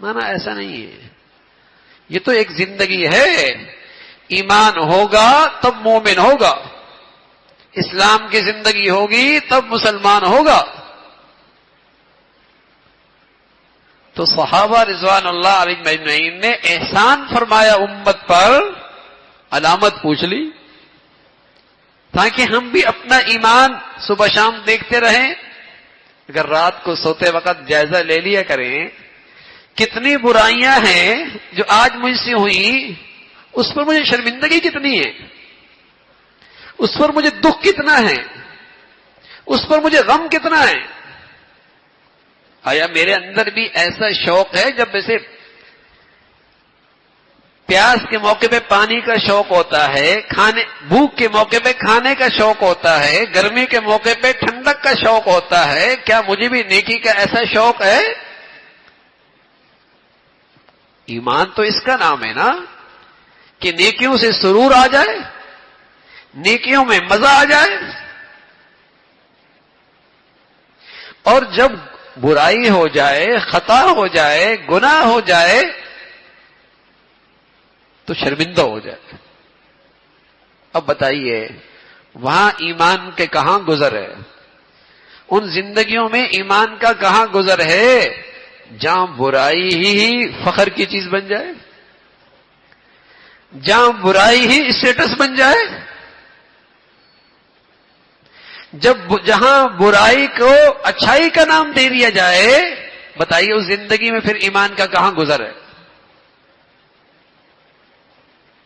مانا ایسا نہیں ہے، یہ تو ایک زندگی ہے۔ ایمان ہوگا تب مومن ہوگا، اسلام کی زندگی ہوگی تب مسلمان ہوگا۔ تو صحابہ رضوان اللہ علیہم اجمعین نے احسان فرمایا امت پر، علامت پوچھ لی تاکہ ہم بھی اپنا ایمان صبح شام دیکھتے رہیں۔ اگر رات کو سوتے وقت جائزہ لے لیا کریں کتنی برائیاں ہیں جو آج مجھ سے ہوئی، اس پر مجھے شرمندگی کتنی ہے، اس پر مجھے دکھ کتنا ہے، اس پر مجھے غم کتنا ہے۔ آیا میرے اندر بھی ایسا شوق ہے جب ویسے پیاس کے موقع پہ پانی کا شوق ہوتا ہے، بھوک کے موقع پہ کھانے کا شوق ہوتا ہے، گرمی کے موقع پہ ٹھنڈک کا شوق ہوتا ہے، کیا مجھے بھی نیکی کا ایسا شوق ہے؟ ایمان تو اس کا نام ہے نا کہ نیکیوں سے سرور آ جائے، نیکیوں میں مزہ آ جائے، اور جب برائی ہو جائے، خطا ہو جائے، گناہ ہو جائے تو شرمندہ ہو جائے۔ اب بتائیے وہاں ایمان کے کہاں گزر ہے؟ ان زندگیوں میں ایمان کا کہاں گزر ہے جہاں برائی ہی فخر کی چیز بن جائے، جہاں برائی ہی اسٹیٹس بن جائے، جہاں برائی کو اچھائی کا نام دے دیا جائے؟ بتائیے اس زندگی میں پھر ایمان کا کہاں گزر ہے؟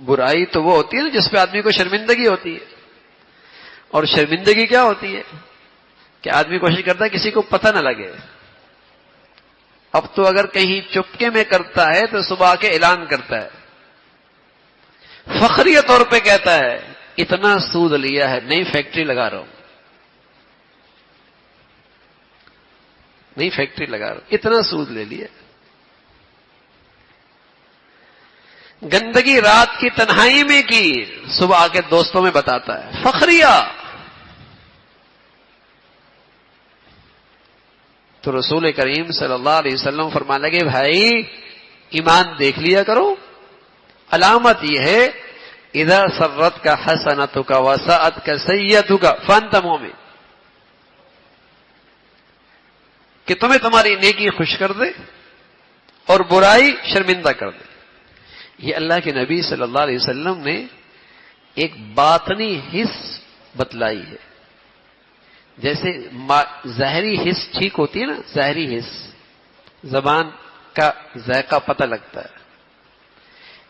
برائی تو وہ ہوتی ہے نا جس پہ آدمی کو شرمندگی ہوتی ہے، اور شرمندگی کیا ہوتی ہے کہ آدمی کوشش کرتا ہے کسی کو پتہ نہ لگے۔ اب تو اگر کہیں چپکے میں کرتا ہے تو صبح آ کے اعلان کرتا ہے، فخریہ طور پہ کہتا ہے اتنا سود لیا ہے، نئی فیکٹری لگا رہا ہوں، نئی فیکٹری لگا رہا ہوں، اتنا سود لے لیا۔ گندگی رات کی تنہائی میں کی، صبح آ کے دوستوں میں بتاتا ہے، فخریہ۔ تو رسول کریم صلی اللہ علیہ وسلم فرمانے لگے بھائی ایمان دیکھ لیا کرو، علامت یہ ہے اذا سرت کا حسنتک وساءت کا سیئتک فانت مومن، کہ تمہیں تمہاری نیکی خوش کر دے اور برائی شرمندہ کر دے۔ یہ اللہ کے نبی صلی اللہ علیہ وسلم نے ایک باطنی حس بتلائی ہے۔ جیسے ظاہری حس ٹھیک ہوتی ہے نا، ظاہری حس زبان کا ذائقہ پتہ لگتا ہے،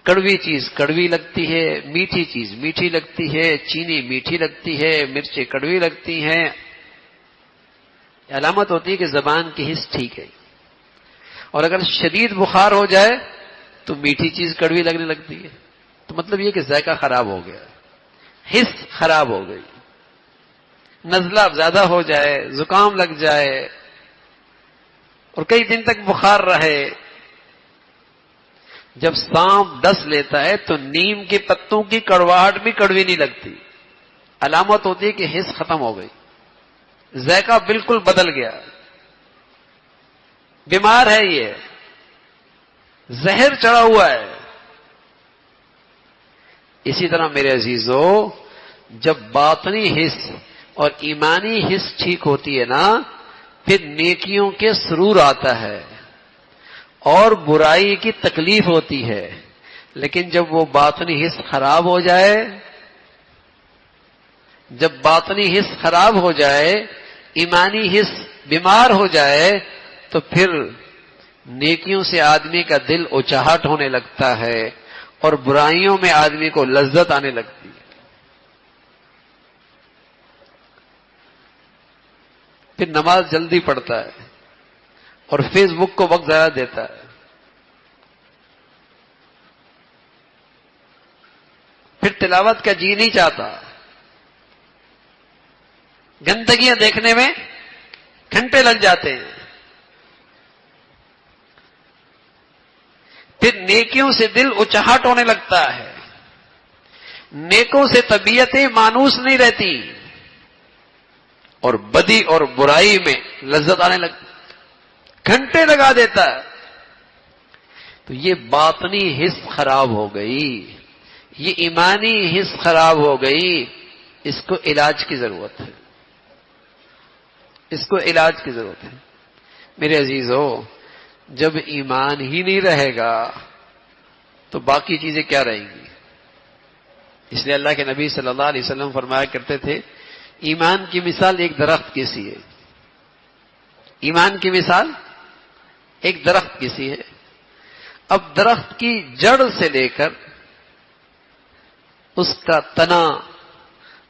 کڑوی چیز کڑوی لگتی ہے، میٹھی چیز میٹھی لگتی ہے، چینی میٹھی لگتی ہے، مرچیں کڑوی لگتی ہیں، علامت ہوتی ہے کہ زبان کی حس ٹھیک ہے۔ اور اگر شدید بخار ہو جائے تو میٹھی چیز کڑوی لگنے لگتی ہے، تو مطلب یہ کہ ذائقہ خراب ہو گیا، حس خراب ہو گئی۔ نزلہ زیادہ ہو جائے، زکام لگ جائے اور کئی دن تک بخار رہے، جب سانپ ڈس لیتا ہے تو نیم کے پتوں کی کڑواہٹ بھی کڑوی نہیں لگتی، علامت ہوتی ہے کہ حس ختم ہو گئی، ذائقہ بالکل بدل گیا، بیمار ہے، یہ زہر چڑھا ہوا ہے۔ اسی طرح میرے عزیزو جب باطنی حس اور ایمانی حس ٹھیک ہوتی ہے نا پھر نیکیوں کے سرور آتا ہے اور برائی کی تکلیف ہوتی ہے، لیکن جب وہ باطنی حس خراب ہو جائے، جب باطنی حس خراب ہو جائے، ایمانی حس بیمار ہو جائے تو پھر نیکیوں سے آدمی کا دل اچاہٹ ہونے لگتا ہے اور برائیوں میں آدمی کو لذت آنے لگتی ہے۔ پھر نماز جلدی پڑھتا ہے اور فیس بک کو وقت ضائع دیتا ہے، پھر تلاوت کا جی نہیں چاہتا، گندگیاں دیکھنے میں گھنٹے لگ جاتے ہیں، پھر نیکیوں سے دل اچاہٹ ہونے لگتا ہے، نیکوں سے طبیعتیں مانوس نہیں رہتی، اور بدی اور برائی میں لذت آنے لگتی، گھنٹے لگا دیتا ہے۔ تو یہ باطنی حس خراب ہو گئی، یہ ایمانی حس خراب ہو گئی، اس کو علاج کی ضرورت ہے، اس کو علاج کی ضرورت ہے۔ میرے عزیزو، جب ایمان ہی نہیں رہے گا تو باقی چیزیں کیا رہیں گی؟ اس لیے اللہ کے نبی صلی اللہ علیہ وسلم فرمایا کرتے تھے، ایمان کی مثال ایک درخت کی سی ہے، ایمان کی مثال ایک درخت کی سی ہے۔ اب درخت کی جڑ سے لے کر اس کا تنا،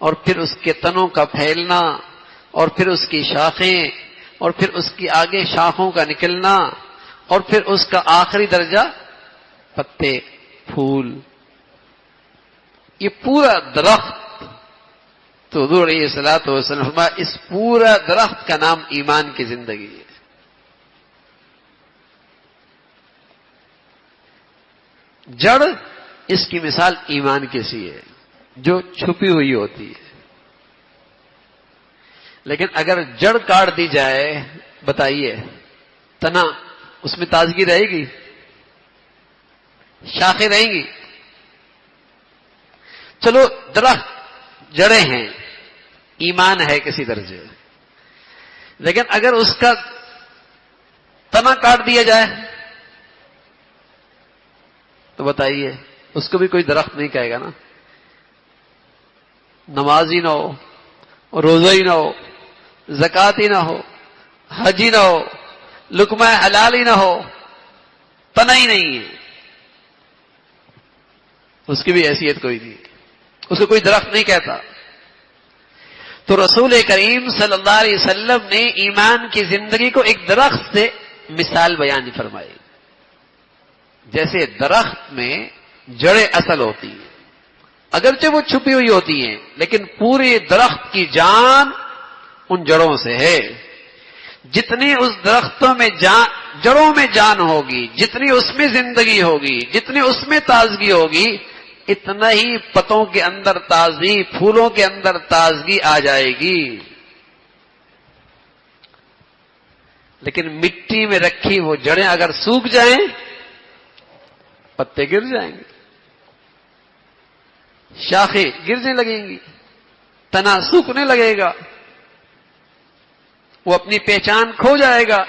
اور پھر اس کے تنوں کا پھیلنا، اور پھر اس کی شاخیں، اور پھر اس کی آگے شاخوں کا نکلنا، اور پھر اس کا آخری درجہ پتے، پھول، یہ پورا درخت، تو حضور علیہ الصلوۃ والسلام فرمایا اس پورا درخت کا نام ایمان کی زندگی ہے۔ جڑ اس کی مثال ایمان کی سی ہے جو چھپی ہوئی ہوتی ہے، لیکن اگر جڑ کاٹ دی جائے، بتائیے تنا اس میں تازگی رہے گی؟ شاخیں رہیں گی؟ چلو درخت جڑیں ہیں، ایمان ہے کسی درجے، لیکن اگر اس کا تنا کاٹ دیا جائے تو بتائیے اس کو بھی کوئی درخت نہیں کہے گا نا۔ نماز ہی نہ ہو، روزہ ہی نہ ہو، زکوٰۃ ہی نہ ہو، حج ہی نہ ہو، لقمہ حلال ہی نہ ہو، تنا ہی نہیں ہے، اس کی بھی حیثیت کوئی نہیں، اس کو کوئی درخت نہیں کہتا۔ تو رسول کریم صلی اللہ علیہ وسلم نے ایمان کی زندگی کو ایک درخت سے مثال بیان فرمائی۔ جیسے درخت میں جڑیں اصل ہوتی ہیں، اگرچہ وہ چھپی ہوئی ہوتی ہیں، لیکن پورے درخت کی جان ان جڑوں سے ہے۔ جتنی اس درختوں میں جڑوں میں جان ہوگی، جتنی اس میں زندگی ہوگی، جتنی اس میں تازگی ہوگی، اتنا ہی پتوں کے اندر تازگی، پھولوں کے اندر تازگی آ جائے گی۔ لیکن مٹی میں رکھی وہ جڑیں اگر سوکھ جائیں، پتے گر جائیں گے، شاخیں گرنے لگیں گی، تنا سوکھنے لگے گا، وہ اپنی پہچان کھو جائے گا۔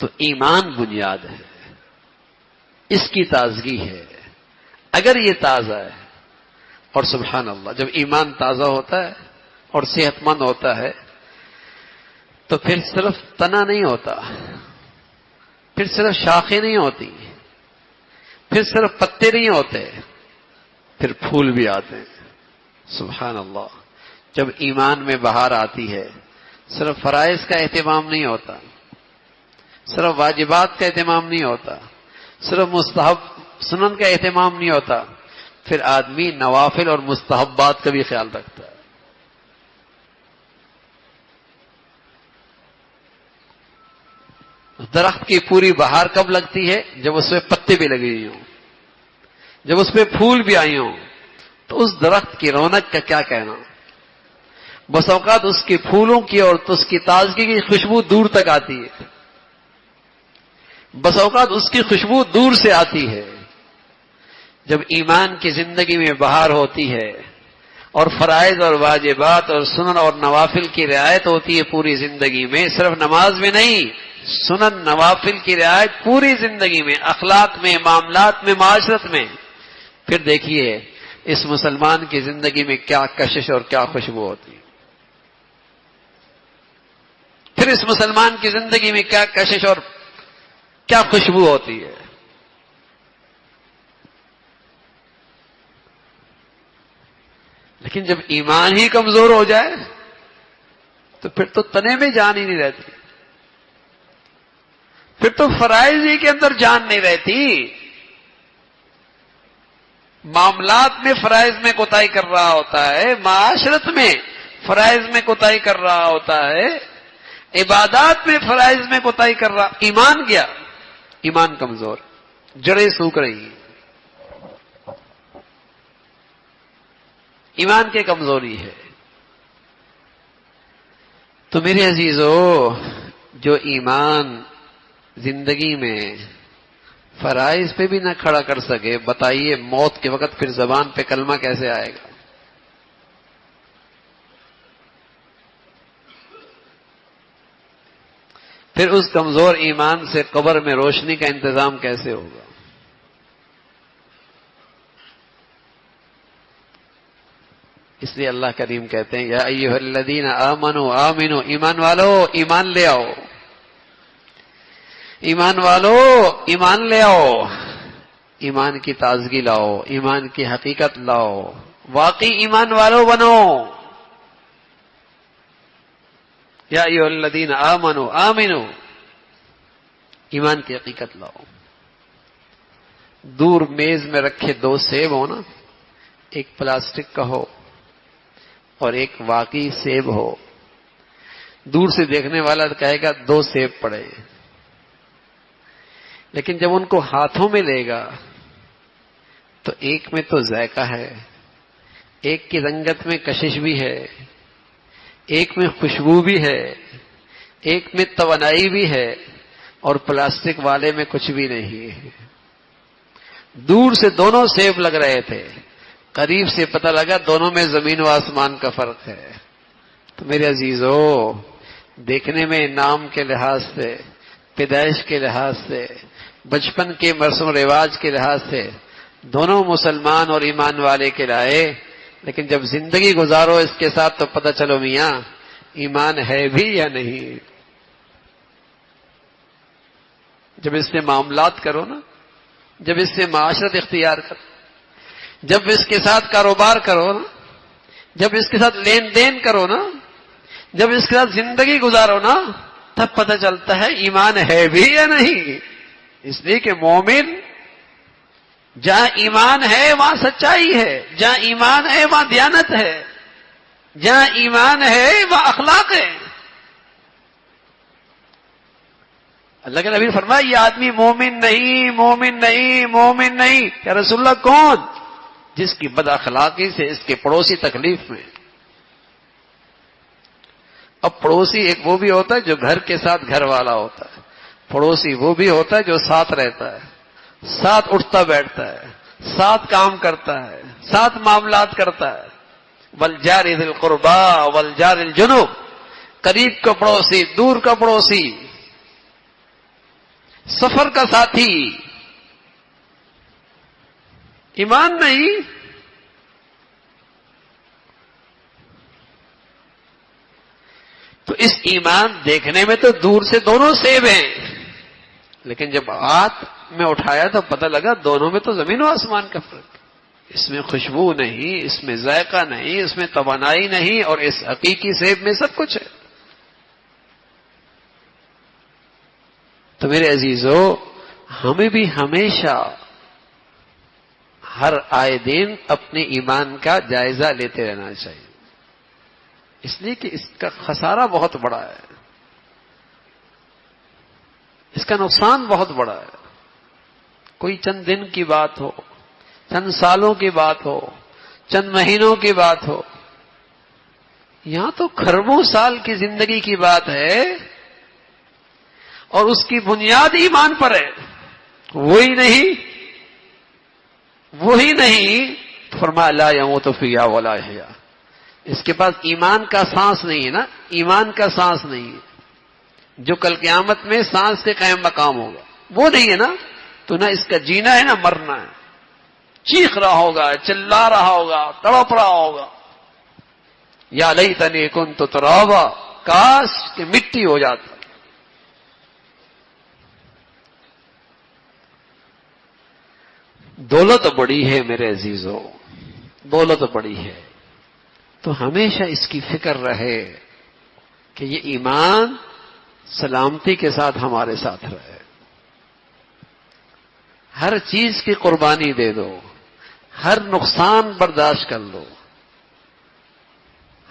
تو ایمان بنیاد ہے، اس کی تازگی ہے۔ اگر یہ تازہ ہے، اور سبحان اللہ جب ایمان تازہ ہوتا ہے اور صحت مند ہوتا ہے تو پھر صرف تنا نہیں ہوتا، پھر صرف شاخیں نہیں ہوتی، پھر صرف پتے نہیں ہوتے، پھر پھول بھی آتے ہیں۔ سبحان اللہ، جب ایمان میں بہار آتی ہے، صرف فرائض کا اہتمام نہیں ہوتا، صرف واجبات کا اہتمام نہیں ہوتا، صرف مستحب سنن کا اہتمام نہیں ہوتا، پھر آدمی نوافل اور مستحبات کا بھی خیال رکھتا ہے۔ درخت کی پوری بہار کب لگتی ہے؟ جب اس پہ پتے بھی لگے ہوئے ہوں، جب اس پہ پھول بھی آئے ہوں، تو اس درخت کی رونق کا کیا کہنا۔ بس اوقات اس کے پھولوں کی اور اس کی تازگی کی خوشبو دور تک آتی ہے، بس اوقات اس کی خوشبو دور سے آتی ہے۔ جب ایمان کی زندگی میں بہار ہوتی ہے اور فرائض اور واجبات اور سنن اور نوافل کی رعایت ہوتی ہے پوری زندگی میں، صرف نماز میں نہیں، سنن نوافل کی رعایت پوری زندگی میں، اخلاق میں، معاملات میں، معاشرت میں، پھر دیکھیے اس مسلمان کی زندگی میں کیا کشش اور کیا خوشبو ہوتی ہے۔ پھر اس مسلمان کی زندگی میں کیا کشش اور کیا خوشبو ہوتی ہے۔ لیکن جب ایمان ہی کمزور ہو جائے تو پھر تو تنے میں جان ہی نہیں رہتی، پھر تو فرائض ہی کے اندر جان نہیں رہتی، معاملات میں فرائض میں کوتاہی کر رہا ہوتا ہے، معاشرت میں فرائض میں کوتاہی کر رہا ہوتا ہے، عبادات میں فرائض میں کوتاہی کر رہا، ایمان گیا، ایمان کمزور، جڑیں سوکھ رہی ہیں، ایمان کی کمزوری ہے۔ تو میرے عزیزو، جو ایمان زندگی میں فرائض پہ بھی نہ کھڑا کر سکے، بتائیے موت کے وقت پھر زبان پہ کلمہ کیسے آئے گا؟ پھر اس کمزور ایمان سے قبر میں روشنی کا انتظام کیسے ہوگا؟ اس لیے اللہ کریم کہتے ہیں، یا ایھا الذین آمنوا آمنوا، ایمان والو ایمان لے آؤ، ایمان والو ایمان لے آؤ، ایمان کی تازگی لاؤ، ایمان کی حقیقت لاؤ، واقعی ایمان والو بنو۔ یا ایھا الذین آمنوا آمنوا، ایمان کی حقیقت لاؤ۔ دور میز میں رکھے دو سیب ہو نا، ایک پلاسٹک کا ہو اور ایک واقعی سیب ہو، دور سے دیکھنے والا کہے گا دو سیب پڑے، لیکن جب ان کو ہاتھوں میں لے گا تو ایک میں تو ذائقہ ہے، ایک کی رنگت میں کشش بھی ہے، ایک میں خوشبو بھی ہے، ایک میں توانائی بھی ہے، اور پلاسٹک والے میں کچھ بھی نہیں ہے۔ دور سے دونوں سیب لگ رہے تھے، قریب سے پتہ لگا دونوں میں زمین و آسمان کا فرق ہے۔ تو میرے عزیزو، دیکھنے میں نام کے لحاظ سے، پیدائش کے لحاظ سے، بچپن کے رسم و رواج کے لحاظ سے دونوں مسلمان اور ایمان والے کہلائے، لیکن جب زندگی گزارو اس کے ساتھ تو پتہ چلو میاں ایمان ہے بھی یا نہیں۔ جب اس سے معاملات کرو نا، جب اس سے معاشرت اختیار کرو، جب اس کے ساتھ کاروبار کرو نا، جب اس کے ساتھ لین دین کرو نا، جب اس کے ساتھ زندگی گزارو نا، تب پتہ چلتا ہے ایمان ہے بھی یا نہیں۔ اس لیے کہ مومن جہاں ایمان ہے وہاں سچائی ہے، جہاں ایمان ہے وہاں دیانت ہے، جہاں ایمان ہے وہاں اخلاق ہے۔ اللہ کے نبی نے فرمایا یہ آدمی مومن نہیں، مومن نہیں، مومن نہیں۔ یا رسول اللہ کون؟ جس کی بد اخلاقی سے اس کے پڑوسی تکلیف میں۔ اب پڑوسی ایک وہ بھی ہوتا ہے جو گھر کے ساتھ گھر والا ہوتا ہے، پڑوسی وہ بھی ہوتا ہے جو ساتھ رہتا ہے، ساتھ اٹھتا بیٹھتا ہے، ساتھ کام کرتا ہے، ساتھ معاملات کرتا ہے۔ والجار ذی القربى والجار الجنب، قریب کا پڑوسی، دور کا پڑوسی، سفر کا ساتھی۔ ایمان نہیں، تو اس ایمان دیکھنے میں تو دور سے دونوں سیب ہیں، لیکن جب ہاتھ میں اٹھایا تو پتہ لگا دونوں میں تو زمین و آسمان کا فرق۔ اس میں خوشبو نہیں، اس میں ذائقہ نہیں، اس میں توانائی نہیں، اور اس حقیقی سیب میں سب کچھ ہے۔ تو میرے عزیزو، ہمیں بھی ہمیشہ ہر آئے دن اپنے ایمان کا جائزہ لیتے رہنا چاہیے، اس لیے کہ اس کا خسارہ بہت بڑا ہے، اس کا نقصان بہت بڑا ہے۔ کوئی چند دن کی بات ہو، چند سالوں کی بات ہو، چند مہینوں کی بات ہو، یہاں تو کھربوں سال کی زندگی کی بات ہے، اور اس کی بنیاد ایمان پر ہے۔ وہی نہیں فرمایا لا يموت فيها ولا يحيى، اس کے پاس ایمان کا سانس نہیں ہے نا، ایمان کا سانس نہیں ہے جو کل قیامت میں سانس کے قائم مقام ہوگا، وہ نہیں ہے نا، تو نہ اس کا جینا ہے نہ مرنا ہے، چیخ رہا ہوگا، چلا رہا ہوگا، تڑپ رہا ہوگا، یا لیتنی کنت ترابا، کاش کہ مٹی ہو جاتا۔ دولت بڑی ہے میرے عزیزو، دولت بڑی ہے، تو ہمیشہ اس کی فکر رہے کہ یہ ایمان سلامتی کے ساتھ ہمارے ساتھ رہے، ہر چیز کی قربانی دے دو، ہر نقصان برداشت کر لو،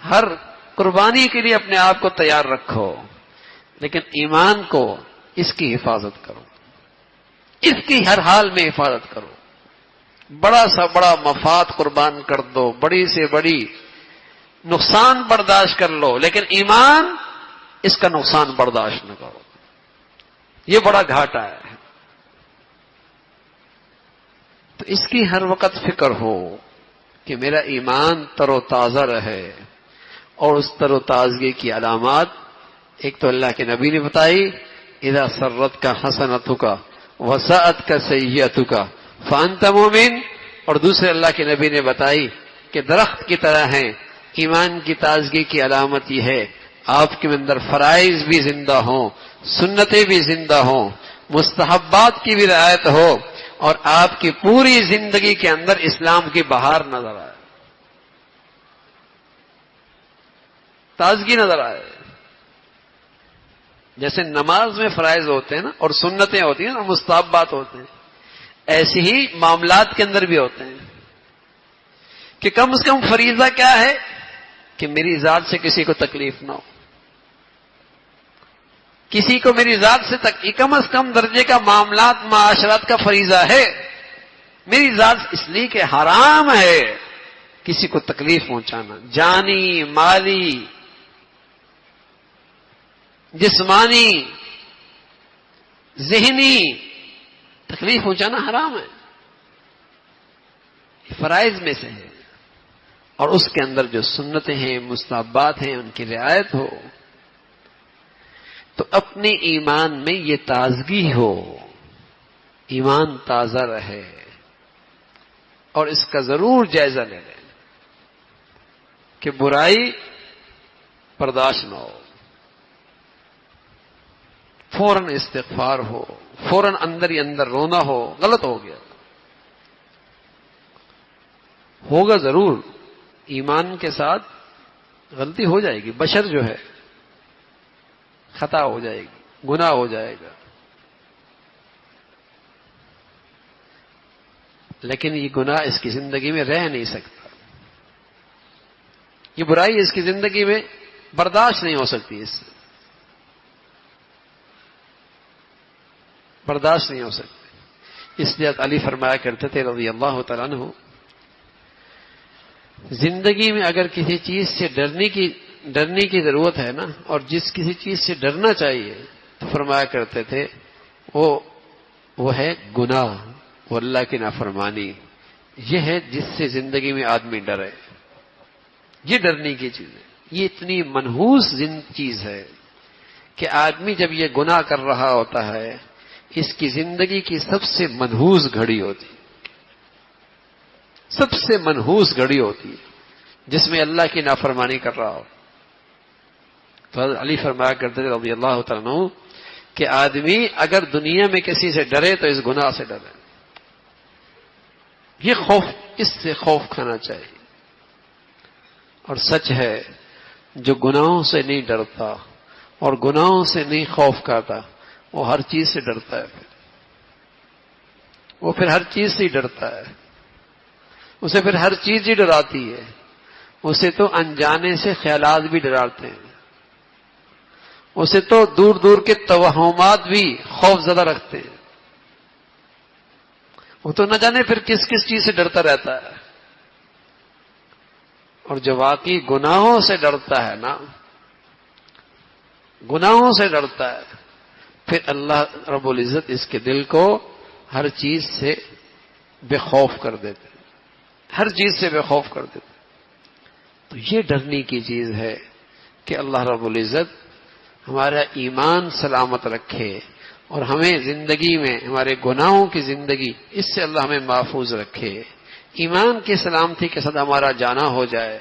ہر قربانی کے لیے اپنے آپ کو تیار رکھو، لیکن ایمان کو اس کی حفاظت کرو، اس کی ہر حال میں حفاظت کرو۔ بڑا سا بڑا مفاد قربان کر دو، بڑی سے بڑی نقصان برداشت کر لو، لیکن ایمان اس کا نقصان برداشت نہ کرو، یہ بڑا گھاٹا ہے۔ تو اس کی ہر وقت فکر ہو کہ میرا ایمان تر و تازہ رہے، اور اس تر و تازگی کی علامات ایک تو اللہ کے نبی نے بتائی، اذا سرت کا حسنتک وساءت کا سیئتک فانت مومن، اور دوسرے اللہ کے نبی نے بتائی کہ درخت کی طرح ہیں۔ ایمان کی تازگی کی علامت یہ ہے آپ کے اندر فرائض بھی زندہ ہوں، سنتیں بھی زندہ ہوں، مستحبات کی بھی رعایت ہو، اور آپ کی پوری زندگی کے اندر اسلام کی بہار نظر آئے، تازگی نظر آئے۔ جیسے نماز میں فرائض ہوتے ہیں نا، اور سنتیں ہوتی ہیں نا، مستحبات ہوتے ہیں، ایسے ہی معاملات کے اندر بھی ہوتے ہیں کہ کم از کم فریضہ کیا ہے کہ میری ذات سے کسی کو تکلیف نہ ہو، کسی کو میری ذات سے کم از کم درجے کا معاملات معاشرات کا فریضہ ہے۔ میری ذات اس لیے کہ حرام ہے کسی کو تکلیف پہنچانا، جانی، مالی، جسمانی، ذہنی تکلیف پہنچانا حرام ہے، فرائض میں سے ہے، اور اس کے اندر جو سنتیں ہیں، مستحبات ہیں، ان کی رعایت ہو، تو اپنے ایمان میں یہ تازگی ہو، ایمان تازہ رہے، اور اس کا ضرور جائزہ لے لیں کہ برائی برداشت نہ ہو، فوراً استغفار ہو، فوراً اندر ہی اندر رونا ہو، غلط ہو گیا، ہوگا ضرور، ایمان کے ساتھ غلطی ہو جائے گی، بشر جو ہے خطا ہو جائے گی، گناہ ہو جائے گا، لیکن یہ گناہ اس کی زندگی میں رہ نہیں سکتا، یہ برائی اس کی زندگی میں برداشت نہیں ہو سکتی، اس سے برداشت نہیں ہو سکتی۔ اس لیے علی فرمایا کرتے تھے رضی اللہ تعالیٰ عنہ، زندگی میں اگر کسی چیز سے ڈرنے کی ضرورت ہے نا، اور جس کسی چیز سے ڈرنا چاہیے، تو فرمایا کرتے تھے وہ ہے گناہ، وہ اللہ کی نافرمانی، یہ ہے جس سے زندگی میں آدمی ڈرے، یہ ڈرنے کی چیز ہے، یہ اتنی منحوس چیز ہے کہ آدمی جب یہ گناہ کر رہا ہوتا ہے، اس کی زندگی کی سب سے منحوس گھڑی ہوتی، سب سے منحوس گھڑی ہوتی ہے جس میں اللہ کی نافرمانی کر رہا ہو۔ تو حضرت علی فرمایا کرتے تھے رضی اللہ تعالیٰ عنہ کہ آدمی اگر دنیا میں کسی سے ڈرے تو اس گناہ سے ڈرے، یہ خوف، اس سے خوف کھانا چاہیے۔ اور سچ ہے جو گناہوں سے نہیں ڈرتا اور گناہوں سے نہیں خوف کھاتا، وہ ہر چیز سے ڈرتا ہے، وہ پھر ہر چیز سے ہی ڈرتا ہے، اسے پھر ہر چیز ہی ڈراتی ہے، اسے تو انجانے سے خیالات بھی ڈراتے ہیں، اسے تو دور دور کے توہمات بھی خوف زدہ رکھتے ہیں، وہ تو نہ جانے پھر کس کس چیز سے ڈرتا رہتا ہے۔ اور جو واقعی گناہوں سے ڈرتا ہے نا، گناہوں سے ڈرتا ہے، پھر اللہ رب العزت اس کے دل کو ہر چیز سے بے خوف کر دیتے، ہر چیز سے بے خوف کر دیتے۔ تو یہ ڈرنے کی چیز ہے کہ اللہ رب العزت ہمارا ایمان سلامت رکھے، اور ہمیں زندگی میں ہمارے گناہوں کی زندگی اس سے اللہ ہمیں محفوظ رکھے، ایمان کی سلامتی کے ساتھ ہمارا جانا ہو جائے،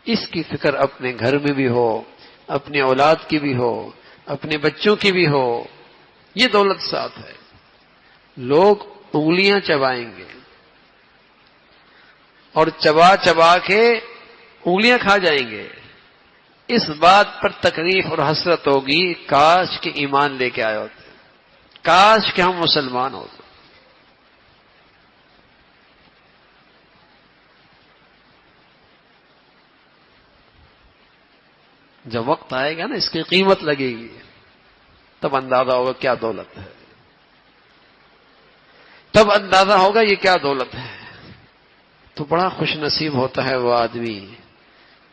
اس کی فکر اپنے گھر میں بھی ہو، اپنی اولاد کی بھی ہو، اپنے بچوں کی بھی ہو۔ یہ دولت ساتھ ہے۔ لوگ انگلیاں چبائیں گے اور چبا چبا کے انگلیاں کھا جائیں گے، اس بات پر تکلیف اور حسرت ہوگی کاش کہ ایمان لے کے آئے ہوتے، کاش کہ ہم مسلمان ہوتے۔ جب وقت آئے گا نا اس کی قیمت لگے گی، تب اندازہ ہوگا کیا دولت ہے، تب اندازہ ہوگا یہ کیا دولت ہے۔ تو بڑا خوش نصیب ہوتا ہے وہ آدمی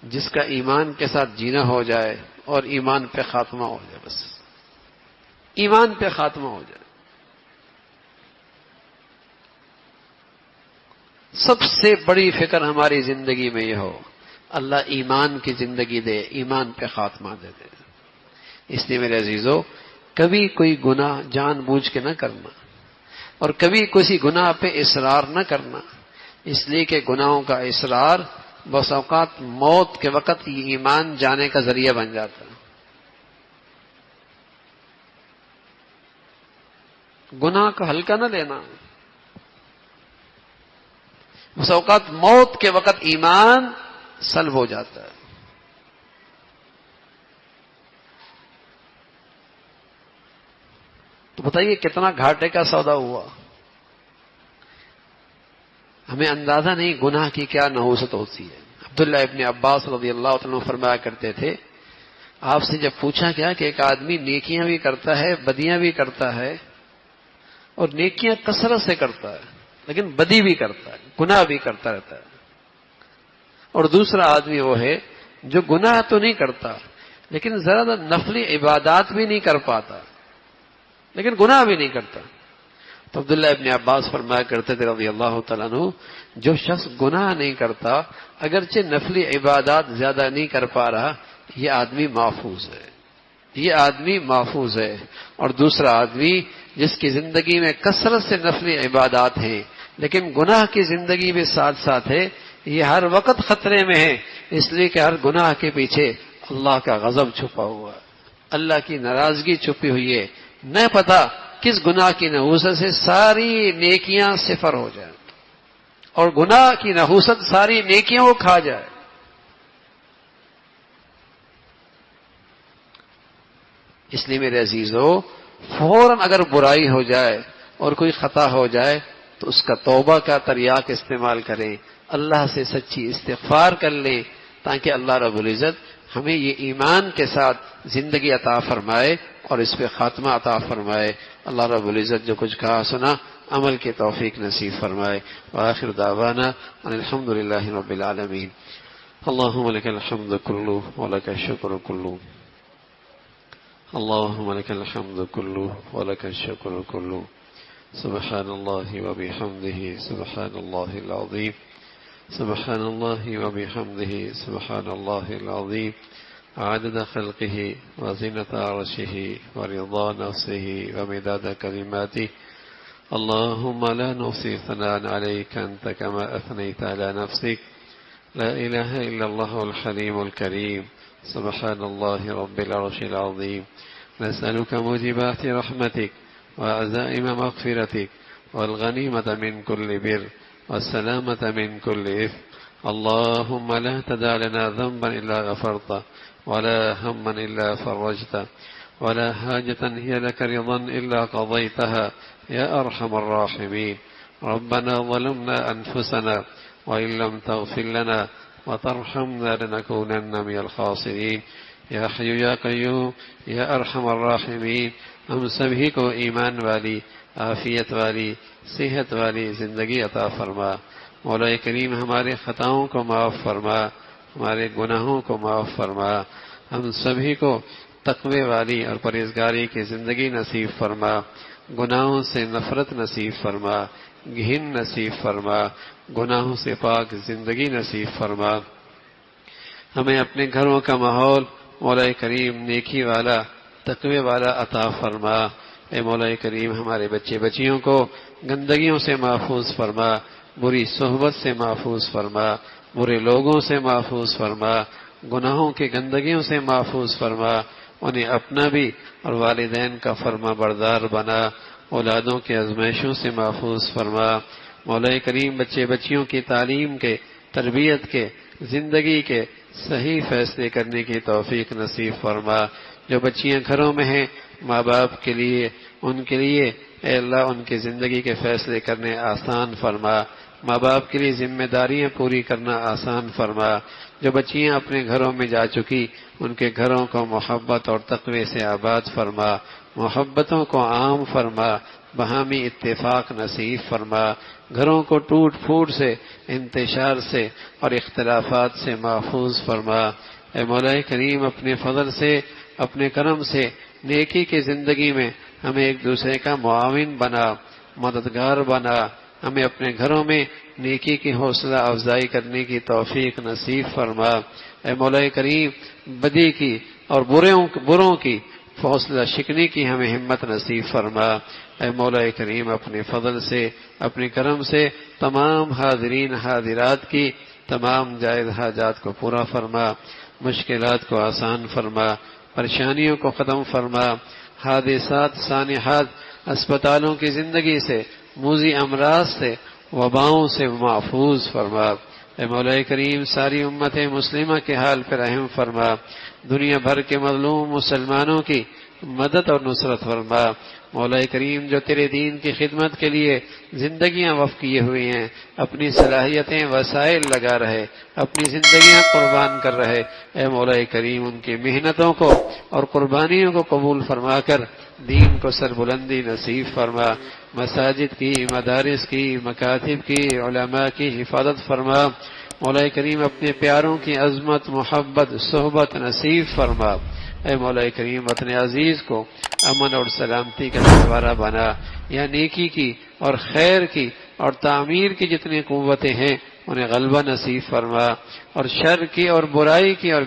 جس کا ایمان کے ساتھ جینا ہو جائے اور ایمان پہ خاتمہ ہو جائے، بس ایمان پہ خاتمہ ہو جائے۔ سب سے بڑی فکر ہماری زندگی میں یہ ہو اللہ ایمان کی زندگی دے، ایمان پہ خاتمہ دے دے۔ اس لیے میرے عزیزو، کبھی کوئی گناہ جان بوجھ کے نہ کرنا اور کبھی کسی گناہ پہ اصرار نہ کرنا، اس لیے کہ گناہوں کا اصرار بس اوقات موت کے وقت یہ ایمان جانے کا ذریعہ بن جاتا ہے۔ گناہ کا ہلکا نہ لینا، بس اوقات موت کے وقت ایمان سلب ہو جاتا ہے۔ تو بتائیے کتنا گھاٹے کا سودا ہوا۔ ہمیں اندازہ نہیں گناہ کی کیا نحوست ہوتی ہے۔ عبداللہ ابن عباس رضی اللہ تعالیٰ عنہ فرمایا کرتے تھے، آپ سے جب پوچھا گیا کہ ایک آدمی نیکیاں بھی کرتا ہے بدیاں بھی کرتا ہے، اور نیکیاں کثرت سے کرتا ہے لیکن بدی بھی کرتا ہے، گناہ بھی کرتا رہتا ہے، اور دوسرا آدمی وہ ہے جو گناہ تو نہیں کرتا لیکن ذرا نفلی عبادات بھی نہیں کر پاتا لیکن گناہ بھی نہیں کرتا۔ تو عبداللہ ابن عباس فرمایا کرتے تھے رضی اللہ تعالیٰ عنہ، جو شخص گناہ نہیں کرتا اگرچہ نفلی عبادات زیادہ نہیں کر پا رہا، یہ آدمی محفوظ ہے، یہ آدمی محفوظ ہے۔ اور دوسرا آدمی جس کی زندگی میں کثرت سے نفلی عبادات ہیں لیکن گناہ کی زندگی بھی ساتھ ساتھ ہے، یہ ہر وقت خطرے میں ہے، اس لیے کہ ہر گناہ کے پیچھے اللہ کا غضب چھپا ہوا ہے، اللہ کی ناراضگی چھپی ہوئی ہے۔ نہ پتا کس گناہ کی نحوست سے ساری نیکیاں صفر ہو جائیں اور گناہ کی نحوست ساری نیکیوں کو کھا جائے۔ اس لیے میرے عزیزو، فوراً اگر برائی ہو جائے اور کوئی خطا ہو جائے تو اس کا توبہ کا تریاق استعمال کریں، اللہ سے سچی استغفار کر لیں تاکہ اللہ رب العزت ہمیں یہ ایمان کے ساتھ زندگی عطا فرمائے اور اس پہ خاتمہ عطا فرمائے۔ اللہ رب العزت جو کچھ کہا سنا عمل کی توفیق نصیب فرمائے۔ وآخر دعوانا ان الحمد للہ رب العالمین۔ اللہم لک الحمد کلہ ولک الشکر کلہ، اللہم لک الحمد کلہ ولک الشکر کلہ، سبحان اللہ وبحمدہ سبحان اللہ العظیم، سبحان اللہ وبحمدہ سبحان اللہ العظیم، عدد خلقہ وزنة عرشہ ورضا نفسہ ومداد کلماتہ۔ اللہم لا نحصی ثناء علیک انت کما اثنیت علی نفسک، لا الہ الا اللہ الحلیم الکریم، سبحان اللہ رب العرش العظیم۔ نسألك موجبات رحمتك وعزائم مغفرتك والغنیمة من كل بر والسلامة من كل إثم۔ اللهم لا تدع لنا ذنبا إلا غفرته ولا هما إلا فرجته ولا حاجة هي لك رضا إلا قضيتها يا أرحم الراحمين۔ ربنا ظلمنا أنفسنا وإن لم تغفر لنا وترحمنا لنكونن من الخاسرين۔ یا حی یا قیوم یا ارحم الراحمین، ہم سبھی کو ایمان والی، عافیت والی، صحت والی زندگی عطا فرما۔ مولا کریم ہمارے خطاؤں کو معاف فرما، ہمارے گناہوں کو معاف فرما، ہم سبھی کو تقوی والی اور پرہیزگاری کی زندگی نصیب فرما، گناہوں سے نفرت نصیب فرما، گھن نصیب فرما، گناہوں سے پاک زندگی نصیب فرما۔ ہمیں اپنے گھروں کا ماحول مولا کریم نیکی والا، تقوی والا عطا فرما۔ اے مولا کریم ہمارے بچے بچیوں کو گندگیوں سے محفوظ فرما، بری صحبت سے محفوظ فرما، برے لوگوں سے محفوظ فرما، گناہوں کی گندگیوں سے محفوظ فرما، انہیں اپنا بھی اور والدین کا فرما بردار بنا، اولادوں کے آزمائشوں سے محفوظ فرما۔ مولا کریم بچے بچیوں کی تعلیم کے، تربیت کے، زندگی کے صحیح فیصلے کرنے کی توفیق نصیب فرما۔ جو بچیاں گھروں میں ہیں ماں باپ کے لیے، ان کے لیے اے اللہ ان کی زندگی کے فیصلے کرنے آسان فرما، ماں باپ کے لیے ذمہ داریاں پوری کرنا آسان فرما، جو بچیاں اپنے گھروں میں جا چکی ان کے گھروں کو محبت اور تقوی سے آباد فرما، محبتوں کو عام فرما، باہمی اتفاق نصیب فرما، گھروں کو ٹوٹ پھوٹ سے، انتشار سے اور اختلافات سے محفوظ فرما۔ اے مولا کریم اپنے فضل سے، اپنے کرم سے نیکی کی زندگی میں ہمیں ایک دوسرے کا معاون بنا، مددگار بنا، ہمیں اپنے گھروں میں نیکی کی حوصلہ افزائی کرنے کی توفیق نصیب فرما۔ اے مولا کریم بدی کی اور بروں کی حوصلہ شکنی کی ہمیں ہمت نصیب فرما۔ اے مولا کریم اپنے فضل سے، اپنے کرم سے تمام حاضرین حاضرات کی تمام جائز حاجات کو پورا فرما، مشکلات کو آسان فرما، پریشانیوں کو ختم فرما، حادثات سانحات اسپتالوں کی زندگی سے، موذی امراض سے، وباؤں سے محفوظ فرما۔ اے مولا کریم ساری امت مسلمہ کے حال پر رحم فرما، دنیا بھر کے مظلوم مسلمانوں کی مدد اور نصرت فرما۔ مولا کریم جو تیرے دین کی خدمت کے لیے زندگیاں وقف کیے ہوئے ہیں، اپنی صلاحیتیں وسائل لگا رہے، اپنی زندگیاں قربان کر رہے، اے مولا کریم ان کی محنتوں کو اور قربانیوں کو قبول فرما کر دین کو سربلندی نصیب فرما، مساجد کی، مدارس کی، مکاتب کی، علماء کی حفاظت فرما۔ مولا کریم اپنے پیاروں کی عظمت، محبت، صحبت نصیب فرما۔ اے مولا کریم وطن عزیز کو امن اور سلامتی کا گہوارہ بنا، یا نیکی کی اور خیر کی اور تعمیر کی جتنی قوتیں ہیں انہیں غلبہ نصیب فرما، اور شر کی اور برائی کی اور